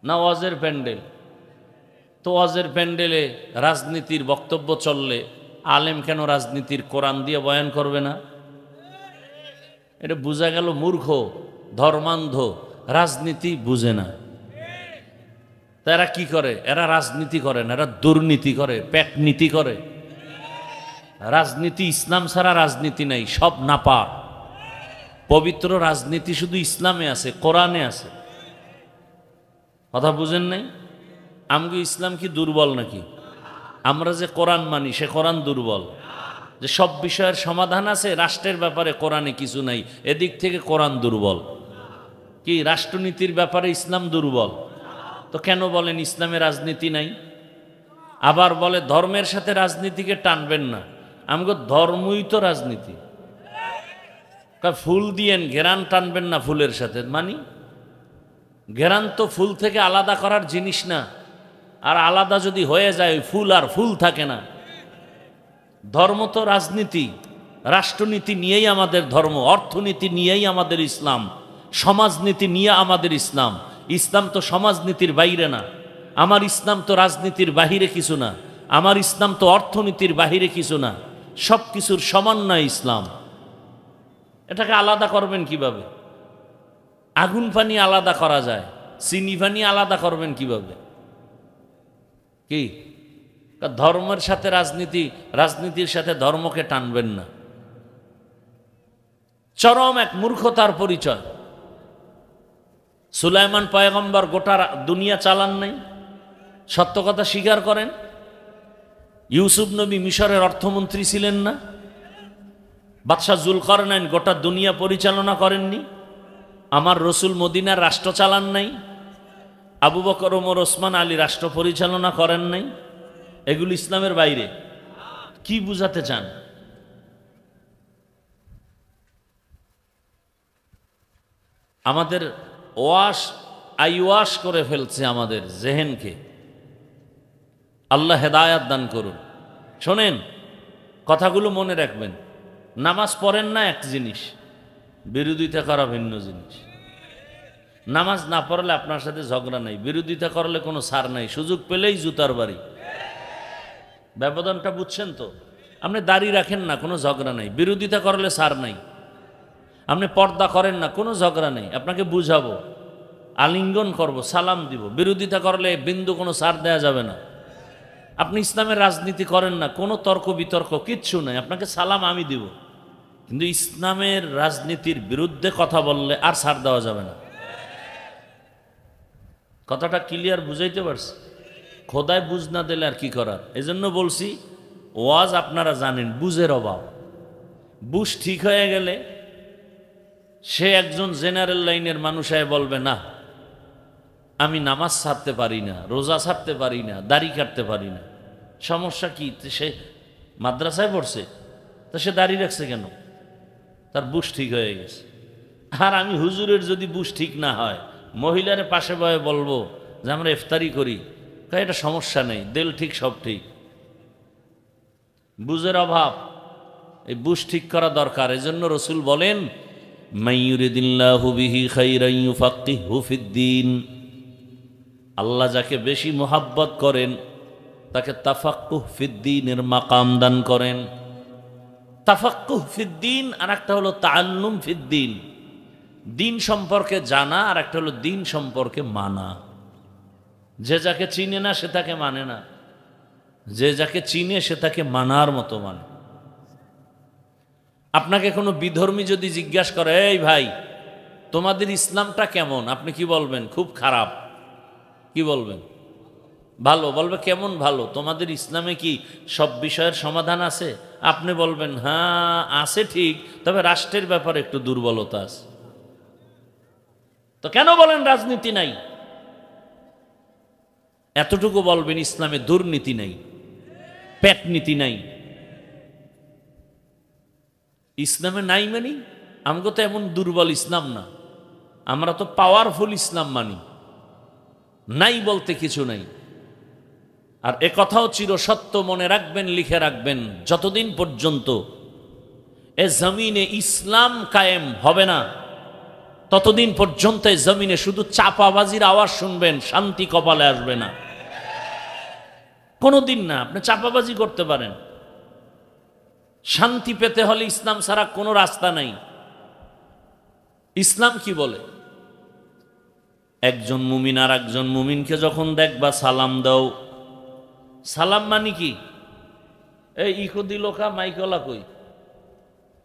না ওয়াজের প্যান্ডেল? তো ওয়াজের প্যান্ডেলে রাজনীতির বক্তব্য চললে আলেম কেন রাজনীতির কোরআন দিয়ে বয়ান করবে না? এটা বোঝা গেল মূর্খ, ধর্মান্ধ, রাজনীতি বুঝে না। তা এরা কি করে? এরা রাজনীতি করে না, এরা দুর্নীতি করে, পেটনীতি করে। রাজনীতি, ইসলাম ছাড়া রাজনীতি নাই, সব নাপাক। পবিত্র রাজনীতি শুধু ইসলামে আছে, কোরআনে আছে। কথা বুঝেন নাই? আমগো ইসলাম কি দুর্বল নাকি? আমরা যে কোরআন মানি সে কোরআন দুর্বল? যে সব বিষয়ের সমাধান আছে, রাষ্ট্রের ব্যাপারে কোরআনে কিছু নাই, এদিক থেকে কোরআন দুর্বল? কি রাষ্ট্রনীতির ব্যাপারে ইসলাম দুর্বল? তো কেন বলেন ইসলামে রাজনীতি নাই? আবার বলে ধর্মের সাথে রাজনীতিকে টানবেন না। আমগো ধর্মই তো রাজনীতি। ফুল দিয়েন, ঘেরান টানবেন না ফুলের সাথে, মানি ঘেরান তো ফুল থেকে আলাদা করার জিনিস না। আর আলাদা যদি হয়ে যায় ওই ফুল আর ফুল থাকে না। ধর্ম তো রাজনীতি, রাষ্ট্রনীতি নিয়েই আমাদের ধর্ম, অর্থনীতি নিয়েই আমাদের ইসলাম, সমাজনীতি নিয়ে আমাদের ইসলাম। ইসলাম তো সমাজনীতির বাইরে না। আমার ইসলাম তো রাজনীতির বাহিরে কিছু না, আমার ইসলাম তো অর্থনীতির বাহিরে কিছু না, সব কিছুর সমন্বয় ইসলাম। এটাকে আলাদা করবেন কিভাবে? আগুন পানি আলাদা করা যায়, চিনি পানি আলাদা করবেন কিভাবে? কি ধর্মের সাথে রাজনীতি, রাজনীতির সাথে ধর্মকে টানবেন না। চরম এক মূর্খতার পরিচয়। সুলাইমান পয়গম্বর গোটা দুনিয়া চালান নাই, সত্য কথা স্বীকার করেন। ইউসুফ নবী মিশরের অর্থমন্ত্রী ছিলেন না? বাদশাহ জুলকারনাইন গোটা দুনিয়া পরিচালনা করেননি? আমার রসুল মদিনার রাষ্ট্র চালান নাই? আবু বকর, ওমর, ওসমান, আলী রাষ্ট্র পরিচালনা করেন নাই? এগুলো ইসলামের বাইরে। কি বুঝাতে চান? আমাদের আইওয়াশ করে ফেলছে আমাদের জেহেনকে। আল্লাহ হেদায়াত দান করুন। শোনেন, কথাগুলো মনে রাখবেন। নামাজ পড়েন না এক জিনিস, বিরোধিতা করা ভিন্ন জিনিস। নামাজ না পড়লে আপনার সাথে ঝগড়া নাই, বিরোধিতা করলে কোনো ছাড় নাই, সুযোগ পেলেই জুতার বাড়ি। ব্যবধানটা বুঝছেন তো? আপনি দাড়ি রাখেন না, কোনো ঝগড়া নাই, বিরোধিতা করলে ছাড় নাই। আপনি পর্দা করেন না, কোনো ঝগড়া নেই, আপনাকে বুঝাবো, আলিঙ্গন করব, সালাম দিব। বিরোধিতা করলে বিন্দু কোনো ছাড় দেওয়া যাবে না। আপনি ইসলামের রাজনীতি করেন না, কোনো তর্ক বিতর্ক কিচ্ছু নাই, আপনাকে সালাম আমি দিব। কিন্তু ইসলামের রাজনীতির বিরুদ্ধে কথা বললে আর ছাড় দেওয়া যাবে না। কথাটা ক্লিয়ার বুঝাইতে পারছি? খোদায় বুঝ না দিলে আর কি করার। এজন্য বলছি, ওয়াজ আপনারা জানেন, বুঝের অভাব। বুঝ ঠিক হয়ে গেলে সে একজন জেনারেল লাইনের মানুষ বলবে, না আমি নামাজ ছাড়তে পারি না, রোজা ছাড়তে পারি না, দাড়ি কাটতে পারি না। সমস্যা কি? সে মাদ্রাসায় পড়ছে, তো সে দাড়ি রাখছে কেন? তার বুঝ ঠিক হয়ে গেছে। আর আমি হুজুরের যদি বুঝ ঠিক না হয়, মহিলার পাশে বয়ে বলবো যে আমরা ইফতারি করি, এটা সমস্যা নেই, দিল ঠিক সব ঠিক। বুঝের অভাব, এই বুঝ ঠিক করা দরকার। এজন্য রসুল বলেন, মাইয়ুরিদিল্লাহু বিহি খাইরান ইউফাক্কিহু ফিদ্দীন। আল্লাহ যাকে বেশি মোহাব্বত করেন তাকে তাফাক্কুহ ফিদ্দীনের মাকাম দান করেন। তাফাক্কুহ ফিদ্দীন আর একটা হলো তাআল্লুম ফিদ্দীন, দিন সম্পর্কে জানা, আর একটা হলো দিন সম্পর্কে মানা। যে যাকে চিনে না সে তাকে মানে না, যে যাকে চিনে সে তাকে মানার মতো মানে। আপনাকে কোনো বিধর্মী যদি জিজ্ঞাসা করে, এই ভাই তোমাদের ইসলামটা কেমন, আপনি কি বলবেন? খুব খারাপ। কি বলবেন? ভালো। বলবে কেমন ভালো? তোমাদের ইসলামে কি সব বিষয়ের সমাধান আছে? আপনি বলবেন হ্যাঁ আছে ঠিক, তবে রাষ্ট্রের ব্যাপারে একটু দুর্বলতা আছে। তো কেন বলেন রাজনীতি নাই? এতটুকু বলবেন ইসলামে দুর্নীতি নাই, পেটনীতি নাই। ইসলামে নাই মানি? আমাকে তো এমন দুর্বল ইসলাম না, আমরা তো পাওয়ারফুল ইসলাম মানি। নাই বলতে কিছু নাই। আর এ কথাও চিরসত্য মনে রাখবেন, লিখে রাখবেন, যতদিন পর্যন্ত এ জমিনে ইসলাম কায়েম হবে না, ততদিন পর্যন্ত এই জমিনে শুধু চাপাবাজির আওয়াজ শুনবেন, শান্তি কপালে আসবে না। কোনোদিন না। আপনি চাপাবাজি করতে পারেন, শান্তি পেতে হলে ইসলাম ছাড়া কোনো রাস্তা নাই। ইসলাম কি বলে? একজন মুমিন আর একজন মুমিনকে যখন দেখবা সালাম দাও। সালাম মানে কি? এই ইকো দিল কা, মাইকলা কই?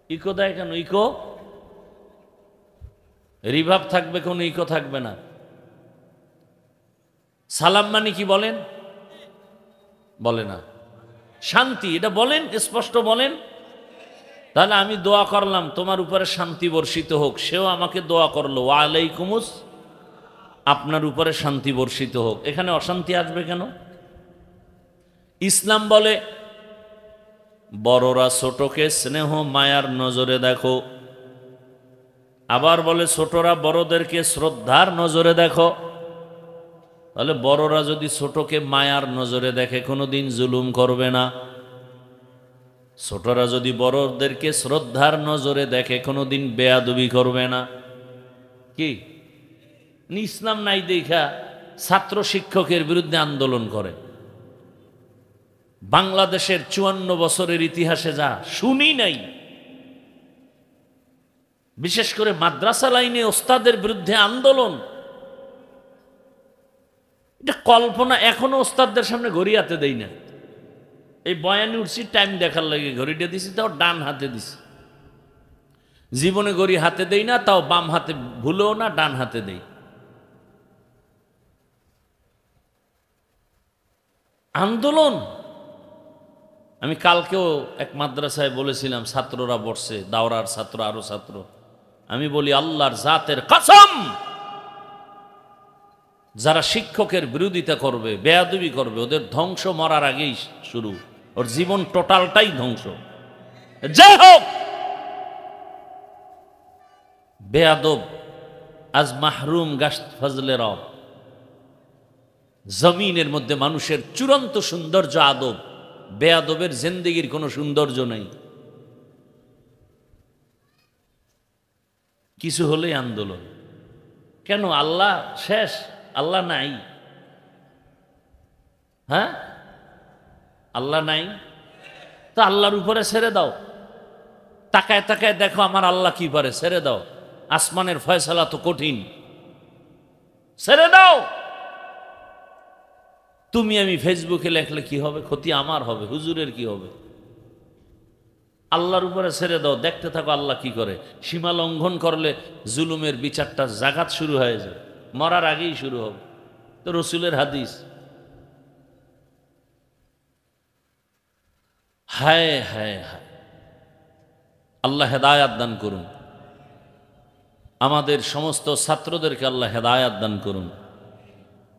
ইকো দেয় কেন? ইকো রিভাব থাকবে, কোনো ইকো থাকবে না। সালাম মানে কি বলেন? বলে না। শান্তি, এটা বলেন, স্পষ্ট বলেন। তাহলে আমি দোয়া করলাম তোমার উপরে শান্তি বর্ষিত হোক, সেও আমাকে দোয়া করলো ওয়া আলাইকুমুস, আপনার উপরে শান্তি বর্ষিত হোক। এখানে অশান্তি আসবে কেন? ইসলাম বলে বড়রা ছোটকে স্নেহ মায়ার নজরে দেখো, আবার বলে ছোটরা বড়দেরকে শ্রদ্ধার নজরে দেখো। তাহলে বড়রা যদি ছোটকে মায়ার নজরে দেখে কোনোদিন জুলুম করবে না, ছোটরা যদি বড়দেরকে শ্রদ্ধার নজরে দেখে কোনোদিন বেয়াদবি করবে না। কি ইসলাম নাই দেখা ছাত্র শিক্ষকের বিরুদ্ধে আন্দোলন করে। বাংলাদেশের 54 বছরের ইতিহাসে যা শুনি নাই, বিশেষ করে মাদ্রাসা লাইনে ওস্তাদের বিরুদ্ধে আন্দোলন, এটা কল্পনা। এখনো ওস্তাদদের সামনে ঘড়ি হাতে দেই না। এই বয়ানে উঠছি টাইম দেখার লাগে ঘড়িটা দিছি, তাও ডান হাতে দিছি। জীবনে ঘড়ি হাতে দেই না, তাও বাম হাতে ভুলেও না, ডান হাতে দেই। আন্দোলন। আমি কালকেও এক মাদ্রাসায় বলেছিলাম, ছাত্ররা বসছে, দাওরার ছাত্র, আরো ছাত্র। আমি বলি আল্লাহর জাতের কসম, যারা শিক্ষকের বিরোধিতা করবে, বেয়াদবি করবে, ওদের ধ্বংস মরার আগেই শুরু। ওর জীবন টোটালটাই ধ্বংস। যাই হোক, বেয়াদব আজ মাহরুম গাশত ফজলে রব। জমিনের মধ্যে মানুষের চূড়ান্ত সৌন্দর্য আদব, বেয়াদবের জিন্দেগির কোনো সৌন্দর্য নেই। কিছু হলেই আন্দোলন। কেন? আল্লাহ শেষ, আল্লাহ নাই। হ্যাঁ, আল্লাহ নাই তো আল্লাহর উপরে ছেড়ে দাও। তাকায় তাকায় দেখো আমার আল্লাহ কি পারে, ছেড়ে দাও। আসমানের ফয়সালা তো কঠিন, ছেড়ে দাও। তুমি আমি ফেসবুকে লেখলে কি হবে? ক্ষতি আমার হবে, হুজুরের কি হবে? আল্লাহর উপরে ছেড়ে দাও, দেখতে থাকো আল্লাহ কি করে। সীমা লঙ্ঘন করলে জুলুমের বিচারটা জাগাত শুরু হয়ে যায়, মরার আগেই শুরু হবে। তো রসুলের হাদিস। হায় হায় হায়, আল্লাহ হেদায়াত দান করুন। আমাদের সমস্ত ছাত্রদেরকে আল্লাহ হেদায়াত দান করুন।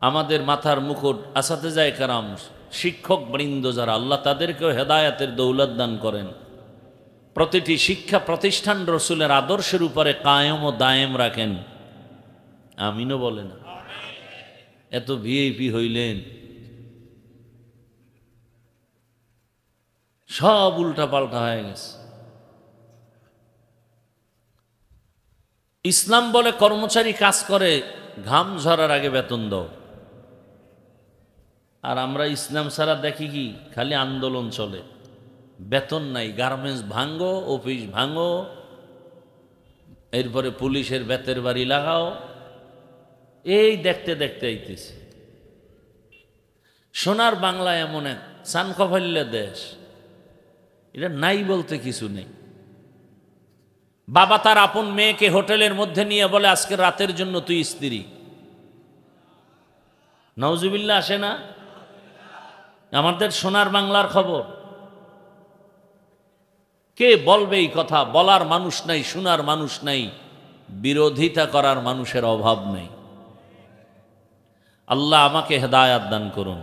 আমাদের মাথার মুকুট আসাতেজায়ে কেরাম, শিক্ষক বৃন্দ যারা, আল্লাহ তাদেরকেও হেদায়াতের দৌলত দান করেন। প্রতিটি শিক্ষা প্রতিষ্ঠান রসুলের আদর্শের উপরে কায়েম ও দায়েম রাখেন। আমিনও বলে না। এত ভিআইপি হইলেন, সব উল্টা পাল্টা হয়ে গেছে। ইসলাম বলে কর্মচারী কাজ করে, ঘাম ঝরার আগে বেতন দাও। আর আমরা ইসলাম ছাড়া দেখি কি, খালি আন্দোলন চলে, বেতন নাই। গার্মেন্টস ভাঙো, অফিস ভাঙো, এরপরে পুলিশের বেতের বাড়ি লাগাও, এই দেখতে দেখতে আইতেছে। সোনার বাংলা এমন এক সানকফাল্লা দেশ, এটা নাই বলতে কিছু নেই। বাবা তার আপন মেয়েকে হোটেলের মধ্যে নিয়ে বলে আজকে রাতের জন্য তুই স্ত্রী। নাউজুবিল্লাহ আসে না? আমাদের সোনার বাংলার খবর। কে বলবে এই কথা? বলার মানুষ নাই, শোনার মানুষ নাই, বিরোধিতা করার মানুষের অভাব নেই। আল্লাহ আমাকে হেদায়াত দান করুন,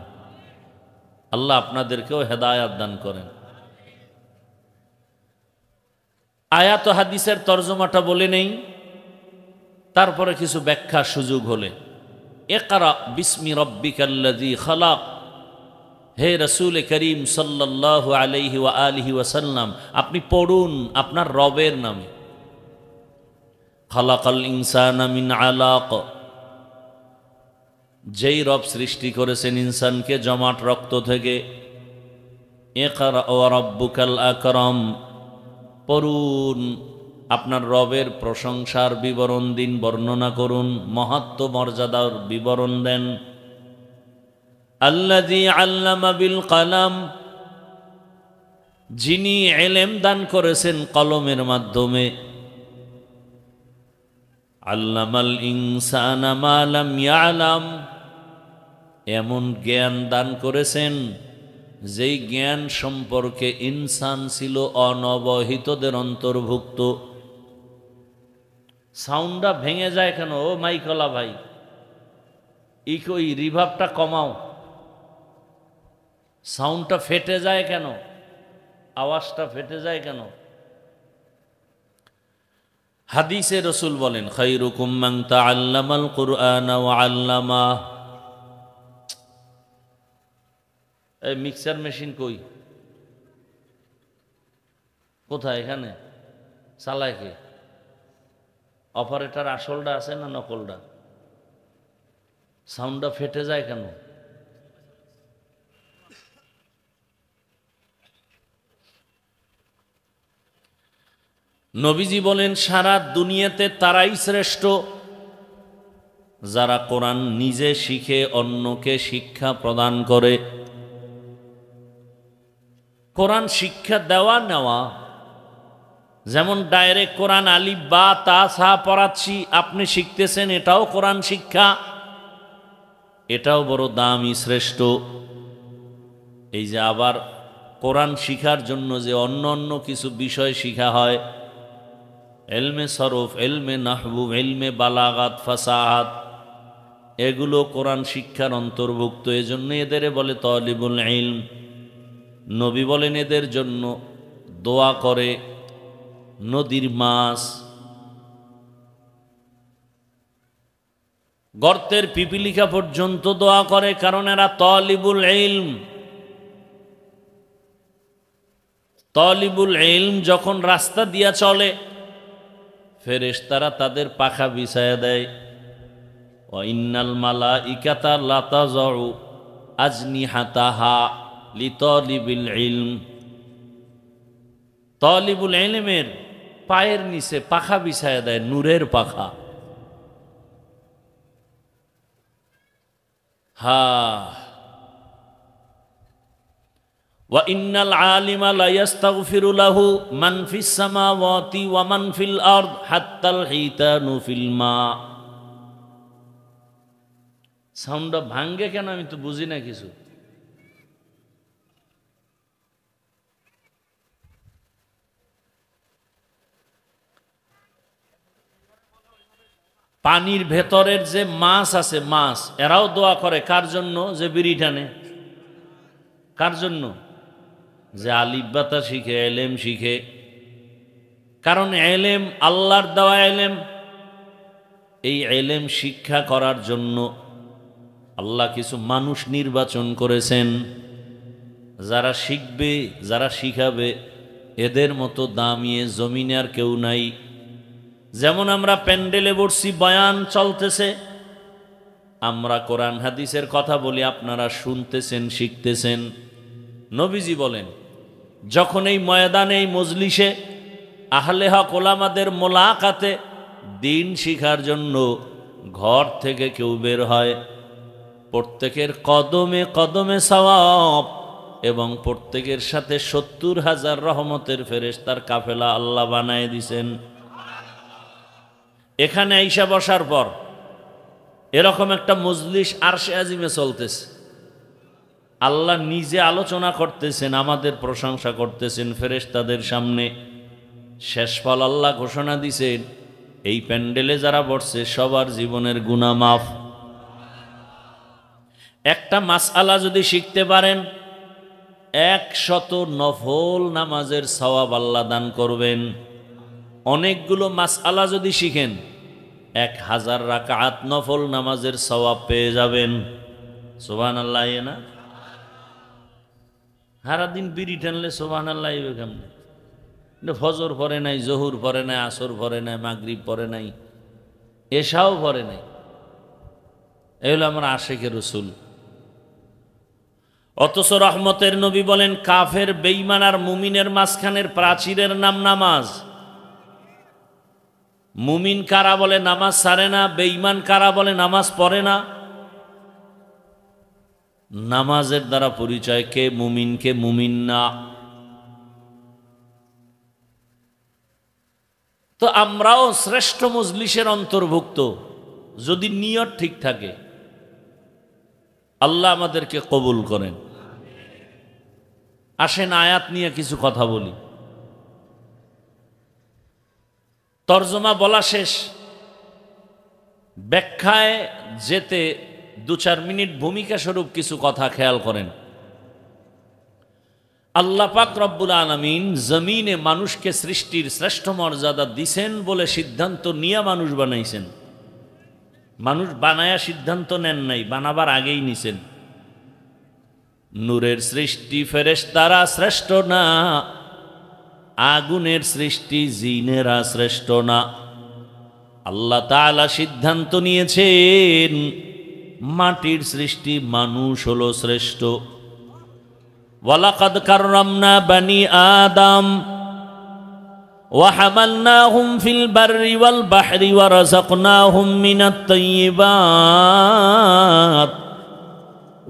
আল্লাহ আপনাদেরকেও হেদায়াত দান করেন। আয়াত ও হাদিসের তর্জমাটা বলে নেই, তারপরে কিছু ব্যাখ্যার সুযোগ হলে। ইকরা বিস্মি রব্বিকাল্লাযী খালাক, হে রাসূল করিম সাল্লাল্লাহু আলাইহি ওয়া আলিহি ওয়াসাল্লাম, আপনি পড়ুন আপনার রবের নামে। খালাকাল ইনসানা মিন আলাক, যেই রব সৃষ্টি করেছেন ইনসানকে জমাট রক্ত থেকে। ইকরা ওয়া রাব্বুকাল আকরাম, পড়ুন আপনার রবের প্রশংসার বিবরণ দিন, বর্ণনা করুন, মহত্ব মর্যাদার বিবরণ দেন। আল্লাযী আল্লামা বিল কলম, যিনি ইলম দান করেছেন কলমের মাধ্যমে। আল্লামাল ইনসানা মা লাম ইয়ালাম, এমন জ্ঞান দান করেছেন যেই জ্ঞান সম্পর্কে ইনসান ছিল অনবহিতদের অন্তর্ভুক্ত। সাউন্ডটা ভেঙে যায় কেন ও মাইকলা ভাই? ওই রিভাবটা কমাও, সাউন্ডটা ফেটে যায় কেন? আওয়াজটা ফেটে যায় কেন? হাদিসে রসুল বলেন, খায়রুকুম মান তাআল্লামাল কুরআনা ওয়া আল্লামা। এই মিক্সার মেশিন কই? কোথায়? এখানে চালায় কে? অপারেটর আসলটা আছে না নকলটা? সাউন্ডটা ফেটে যায় কেন? নবীজি বলেন, সারা দুনিয়াতে তারাই শ্রেষ্ঠ যারা কোরআন নিজে শিখে অন্যকে শিক্ষা প্রদান করে। কোরআন শিক্ষা দেওয়া নেওয়া, যেমন ডাইরেক্ট কোরআন আলিফ বা তা সা পড়াচ্ছি, আপনি শিখতেছেন, এটাও কোরআন শিক্ষা, এটাও বড় দামি শ্রেষ্ঠ। এই যে আবার কোরআন শিখার জন্য যে অন্য অন্য কিছু বিষয় শিখা হয়, ইলমে সরফ, ইলমে নাহবু, ইলমে বালাগাত, ফাসাহাত, এগুলো কোরআন শিক্ষার অন্তর্ভুক্ত। এজন্য এদের বলে তালিবুল ইলম। নবী বলেন এদের জন্য দোয়া করে নদীর মাছ, গর্তের পিপিলিকা পর্যন্ত দোয়া করে, কারণ এরা তালিবুল ইলম। তালিবুল ইলম যখন রাস্তা দিয়া চলে, ফেরেশতারা তাদের পাখা বিছায়া দেয়। ওয়া ইন্নাল মালাইকাতা লাতাযউ আজনিহাতাহা লিতালিবিল ইলম। তালিবুল ইলমের পায়ের নিচে পাখা বিছায়া দেয়, নূরের পাখা। ওয়া ইন্নাল আলিমা লা ইস্তাগফিরু লাহু মান ফিস সামাওয়াতি ওয়া মান ফিল আরদ হাত্তাল হিতানু ফিল মা। সাউন্ডটা ভাঙ্গে কেন আমি তো বুঝি না কিছু। পানির ভেতরের যে মাছ আছে, মাছ, এরাও দোয়া করে কার জন্য? যে বিড়ি টানে। কার জন্য? যে আলিফ বাতা শিখে, এলেম শিখে। কারণ এলেম আল্লাহর দেওয়া এলেম। এই এলেম শিক্ষা করার জন্য আল্লাহ কিছু মানুষ নির্বাচন করেছেন, যারা শিখবে, যারা শিখাবে। এদের মতো দামিয়ে জমিনে আর কেউ নাই। যেমন আমরা প্যান্ডেলে বসছি, বয়ান চলতেছে, আমরা কোরআন হাদিসের কথা বলি, আপনারা শুনতেছেন, শিখতেছেন। নবীজি বলেন, যখন এই ময়দানে, এই মজলিসে আহলে হক ওলামাদের মোলাকাতে দিন শিখার জন্য ঘর থেকে কেউ বের হয়, প্রত্যেকের কদমে কদমে সওয়াব, এবং প্রত্যেকের সাথে ৭০,০০০ রহমতের ফেরেশতার কাফেলা আল্লাহ বানায় দিছেন। এখানে আইসা বসার পর এরকম একটা মজলিস আরশে আজিমে চলতেছে, আল্লাহ নিজে আলোচনা করতেছেন, আমাদের প্রশংসা করতেছেন ফেরেশতাদের সামনে। শেষ ফল আল্লাহ ঘোষণা দিছেন, এই প্যান্ডেলে যারা বসছে সবার জীবনের গুনাহ মাফ। একটা মাসআলা যদি শিখতে পারেন, ১০০ নফল নামাজের সওয়াব আল্লাহ দান করবেন। অনেকগুলো মাসআলা যদি শিখেন 1000 রাকাত নফল নামাজের সওয়াব পেয়ে যাবেন। সুবহানাল্লাহ। না সারাদিন বিড়ি টানলে সুবহানাল্লাহ কেমন? ফজর পরে নাই, জহুর পরে নাই, আসর পরে নাই, মাগরিব পরে নাই, এশাও পরে নাই। এই হলো আমার আশিকের রাসূল। অথচ রহমতের নবী বলেন কাফের, বেঈমান আর মুমিনের মাঝখানের প্রাচীরের নাম নামাজ। মুমিন কারা বলে নামাজ ছাড়ে না, বেঈমান কারা বলে নামাজ পড়ে না। নামাজের দ্বারা পরিচয় কে মুমিন কে মুমিন না। তো আমরাও শ্রেষ্ঠ মজলিসের অন্তর্ভুক্ত যদি নিয়ত ঠিক থাকে। আল্লাহ আমাদেরকে কবুল করেন। আসেন আয়াত নিয়ে কিছু কথা বলি। তরজমা বলা শেষ, ব্যাখ্যায় যেতে 2-4 মিনিট ভূমিকা স্বরূপ কিছু কথা খেয়াল করেন। আল্লাহ পাক রব্বুল আলামিন জমিনে মানুষকে সৃষ্টির শ্রেষ্ঠ মর্যাদা দিছেন বলে সিদ্ধান্ত নিয়ে মানুষ বানাইছেন। মানুষ বানায়া সিদ্ধান্ত নেন নাই, বানাবার আগেই নিছেন। নূরের সৃষ্টি ফেরেশতারা শ্রেষ্ঠ না, আগুনের সৃষ্টি জিনেরা শ্রেষ্ঠ না। আল্লাহ তাআলা সিদ্ধান্ত নিয়েছেন মাটির সৃষ্টি মানুষ হলো শ্রেষ্ঠ। ওয়ালাকাদ কাররামনা বানি আদম ওয়া হামালনাহুম ফিল বাররি ওয়াল বাহরি ওয়া রাযাকনাহুম মিনাত তাইয়্যিবাত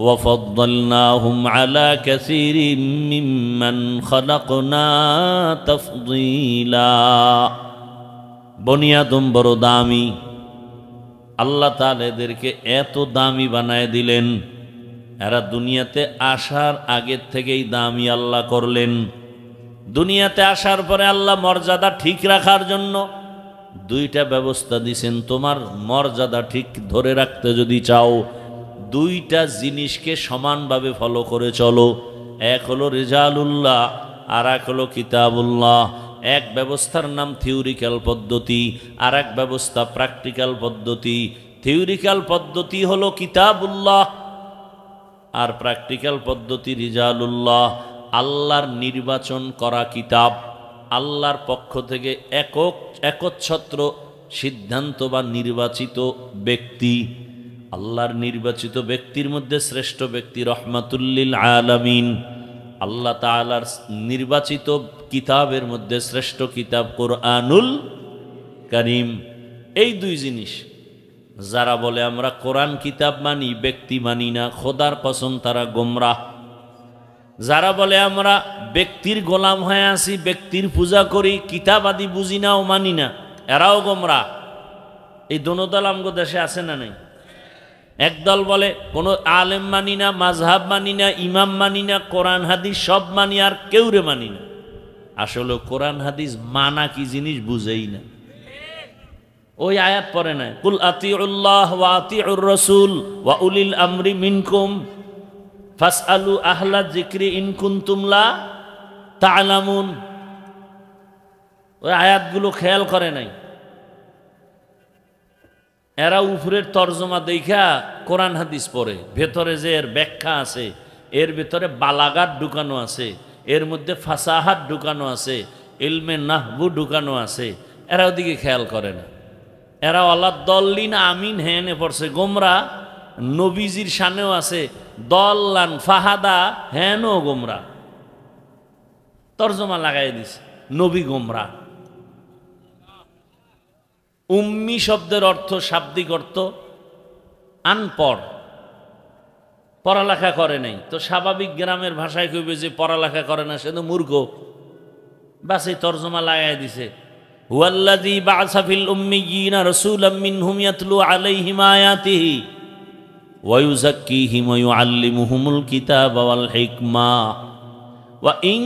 ওয়া ফাদ্দালনাহুম আলা কাসীরিম মিম্মান খালাকনা তাফদীলা। বনি আদম বড় দামি। আল্লাহ তাআলা এদেরকে এত দামি বানায় দিলেন, এরা দুনিয়াতে আসার আগের থেকেই দামি আল্লাহ করলেন। দুনিয়াতে আসার পরে আল্লাহ মর্যাদা ঠিক রাখার জন্য 2টা ব্যবস্থা দিয়েছেন। তোমার মর্যাদা ঠিক ধরে রাখতে যদি চাও 2টা জিনিসকে সমানভাবে ফলো করে চলো। এক হলো রিজালুল্লাহ আর এক হলো কিতাবুল্লাহ। এক ব্যবস্থার নাম থিওরিক্যাল পদ্ধতি, আর এক ব্যবস্থা প্র্যাকটিক্যাল পদ্ধতি। থিওরিক্যাল পদ্ধতি হলো কিতাবুল্লাহ আর প্র্যাকটিক্যাল পদ্ধতি রিজালুল্লাহ। আল্লাহর নির্বাচন করা কিতাব, আল্লাহর পক্ষ থেকে একচ্ছত্র সিদ্ধান্ত বা নির্বাচিত ব্যক্তি। আল্লাহর নির্বাচিত ব্যক্তির মধ্যে শ্রেষ্ঠ ব্যক্তি রহমাতুল্লিল আলামিন। আল্লাহ তাআলার নির্বাচিত কিতাবের মধ্যে শ্রেষ্ঠ কিতাব কোরআনুল কারীম। এই 2 জিনিস যারা বলে আমরা কোরআন কিতাব মানি, ব্যক্তি মানি না, খোদার কসম তারা গোমরাহ। যারা বলে আমরা ব্যক্তির গোলাম হয়ে আছি, ব্যক্তির পূজা করি, কিতাব আদি বুঝি না ও মানি না, এরাও গোমরাহ। এই দোনো দল আমগো দেশে আছে না নাই? একদল বলে কোনো আলেম মানি না, মাযহাব মানি না, ইমাম মানি না, কোরআন হাদিস সব মানি আর কেউরে মানি না। আসলে কোরআন হাদিস মানা কি জিনিস বুঝেই না। ওই আয়াত পড়ে না, কুল আতিউল্লাহ ওয়া আতিউর রাসূল ওয়া উলিল আমরি মিনকুম ফাসআলু আহলা যিকরি ইন কুনতুম লা তা'লামুন। ওই আয়াতগুলো খেয়াল করে নাই। এরা উপরের তরজমা দেখা কোরআন হাদিস পড়ে, ভেতরে যে এর ব্যাখ্যা আছে, এর ভেতরে বালাগাত ঢুকানো আছে, এর মধ্যে ফাসাহাত ঢুকানো আছে, ইলমে নাহবু ঢুকানো আছে। এরা ওদিকে খেয়াল করে না। এরা আল্লাহ দল্লিন আমিন হেনে পড়ছে, গোমরা। নবীজির শানেও আছে দল্লান ফাহাদা হেনও গোমরা। তরজমা লাগাই দিছে নবী গোমরা। উম্মি শব্দের অর্থ, শাব্দিক অর্থ আনপড়, পড়ালেখা করে নাই। তো স্বাভাবিক গ্রামের ভাষায় কইবে যে পড়ালেখা করে না সে তো মূর্খ। বাস এই তরজমা লাগাই দিছে, হুয়াল্লাযী বা'আসা ফিল উম্মিয়্যিনা রাসূলাম মিনহুম ইয়াতলু আলাইহিম আয়াতিহি ওয়া ইউযাক্কিহিম ওয়া ইউআল্লিমুহুমুল কিতাবা ওয়াল হিকমা ওয়া ইন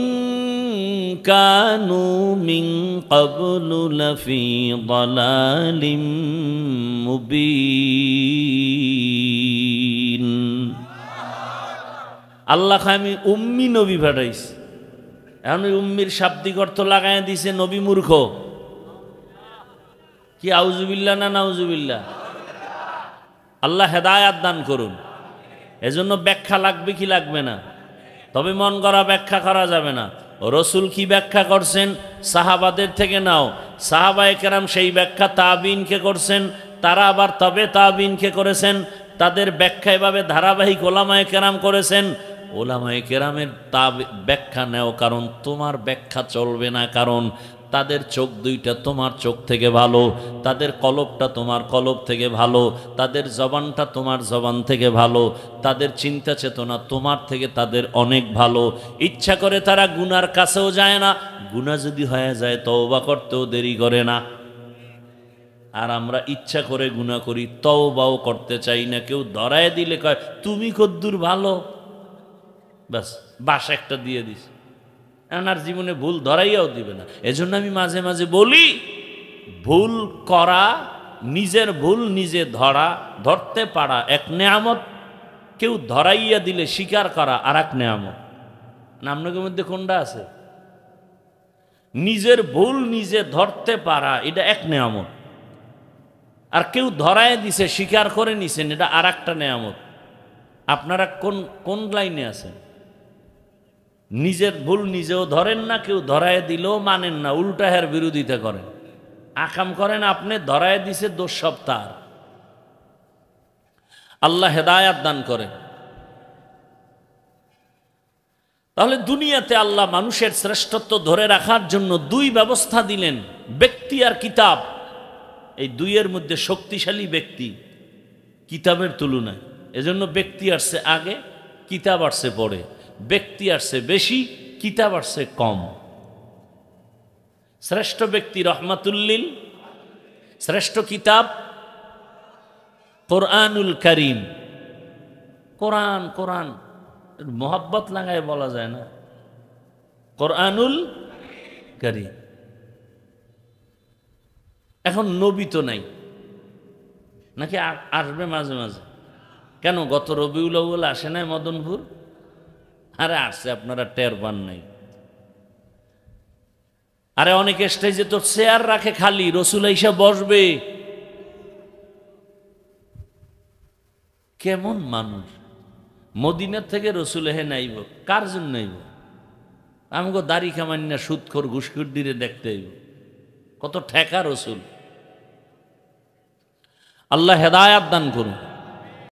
কানু মিন ক্বাবলু লাফি দালালিম মুবিন। আল্লাহ আমি উম্মি নবী পাঠাইছি। এখন উম্মির শাব্দিক অর্থ লাগাই দিছে নবী মূর্খ। কি আউজুবিল্লাহ না নাউজুবিল্লাহ? আল্লাহ হেদায়াত দান করুন। এজন্য ব্যাখ্যা লাগবে কি লাগবে না? তবে মন গড়া ব্যাখ্যা করা যাবে না। রসুল কি ব্যাখ্যা করছেন সাহাবাদের থেকে নাও। সাহাবায়ে কেরাম সেই ব্যাখ্যা তাবিনকে করছেন, তারা আবার তবে তাবিনকে করেছেন। তাদের ব্যাখ্যা এভাবে ধারাবাহিক ওলামায়ে কেরাম করেছেন। ওলামায়ে কেরামের ব্যাখ্যা নেও, কারণ তোমার ব্যাখ্যা চলবে না, কারণ তাদের চোখ দুইটা তোমার চোখ থেকে ভালো, তাদের কলবটা তোমার কলব থেকে ভালো, তাদের জবানটা তোমার জবান থেকে ভালো, তাদের চিন্তা চেতনা তোমার থেকে তাদের অনেক ভালো। ইচ্ছা করে তারা গুনার কাছেও যায় না, গুনাহ যদি হয়ে যায় তওবা করতেও দেরি করে না। আর আমরা ইচ্ছা করে গুনাহ করি, তওবাও করতে চাই না। কেউ ধরায় দিলে কয় তুমি কদ্দুর ভালো, ব্যাস বাস একটা দিয়ে দিস, আর জীবনে ভুল ধরাইয়াও দিবে না। এজন্য আমি মাঝে মাঝে বলি, ভুল করা, নিজের ভুল নিজে ধরতে পারা এক নেয়ামত, কেউ ধরাইয়া দিলে স্বীকার করা আর এক নেয়ামত। না আপনাদের মধ্যে কোনটা আছে? নিজের ভুল নিজে ধরতে পারা এটা এক নেয়ামত, আর কেউ ধরায় দিছে স্বীকার করে নিছেন এটা আর একটা নেয়ামত। আপনারা কোন কোন লাইনে আছেন? নিজের ভুল নিজেও ধরেন না, কেউ ধরায় দিলেও মানেন না, উল্টা হের বিরোধিতা করেন, আকাম করেন। আপনি ধরায় দিছে, দোষ সব তার। আল্লাহ হেদায়াত দান করেন। তাহলে দুনিয়াতে আল্লাহ মানুষের শ্রেষ্ঠত্ব ধরে রাখার জন্য দুই ব্যবস্থা দিলেন, ব্যক্তি আর কিতাব। এই দুইয়ের মধ্যে শক্তিশালী ব্যক্তি কিতাবের তুলনায়। এজন্য ব্যক্তি আসছে আগে, কিতাব আসছে পরে। ব্যক্তি আসছে বেশি, কিতাব আসছে কম। শ্রেষ্ঠ ব্যক্তি রহমাতুল্লিল, শ্রেষ্ঠ কিতাব কোরআনুল কারীম। কোরআন কোরআন মোহাব্বত লাগায় বলা যায় না, কোরআনুল কারীম। এখন নবী তো নাই, নাকি আসবে মাঝে মাঝে? কেন গত রবিউল আউয়াল আসে নাই মদনপুর? আরে আসছে, আপনারা টের পান নাই। আরে অনেক স্টেজে তো চেয়ার রাখে খালি, রসুল আইসা বসবে। কেমন মানুষ! মদিনার থেকে রসুল হে নাইব, কার জন্য নাইব? আমাকে দাড়ি কামান্না সুদখোর ঘুষখুর দেখতে হইব। কত ঠেকা রসুল! আল্লাহ হেদায়াত দান করুন।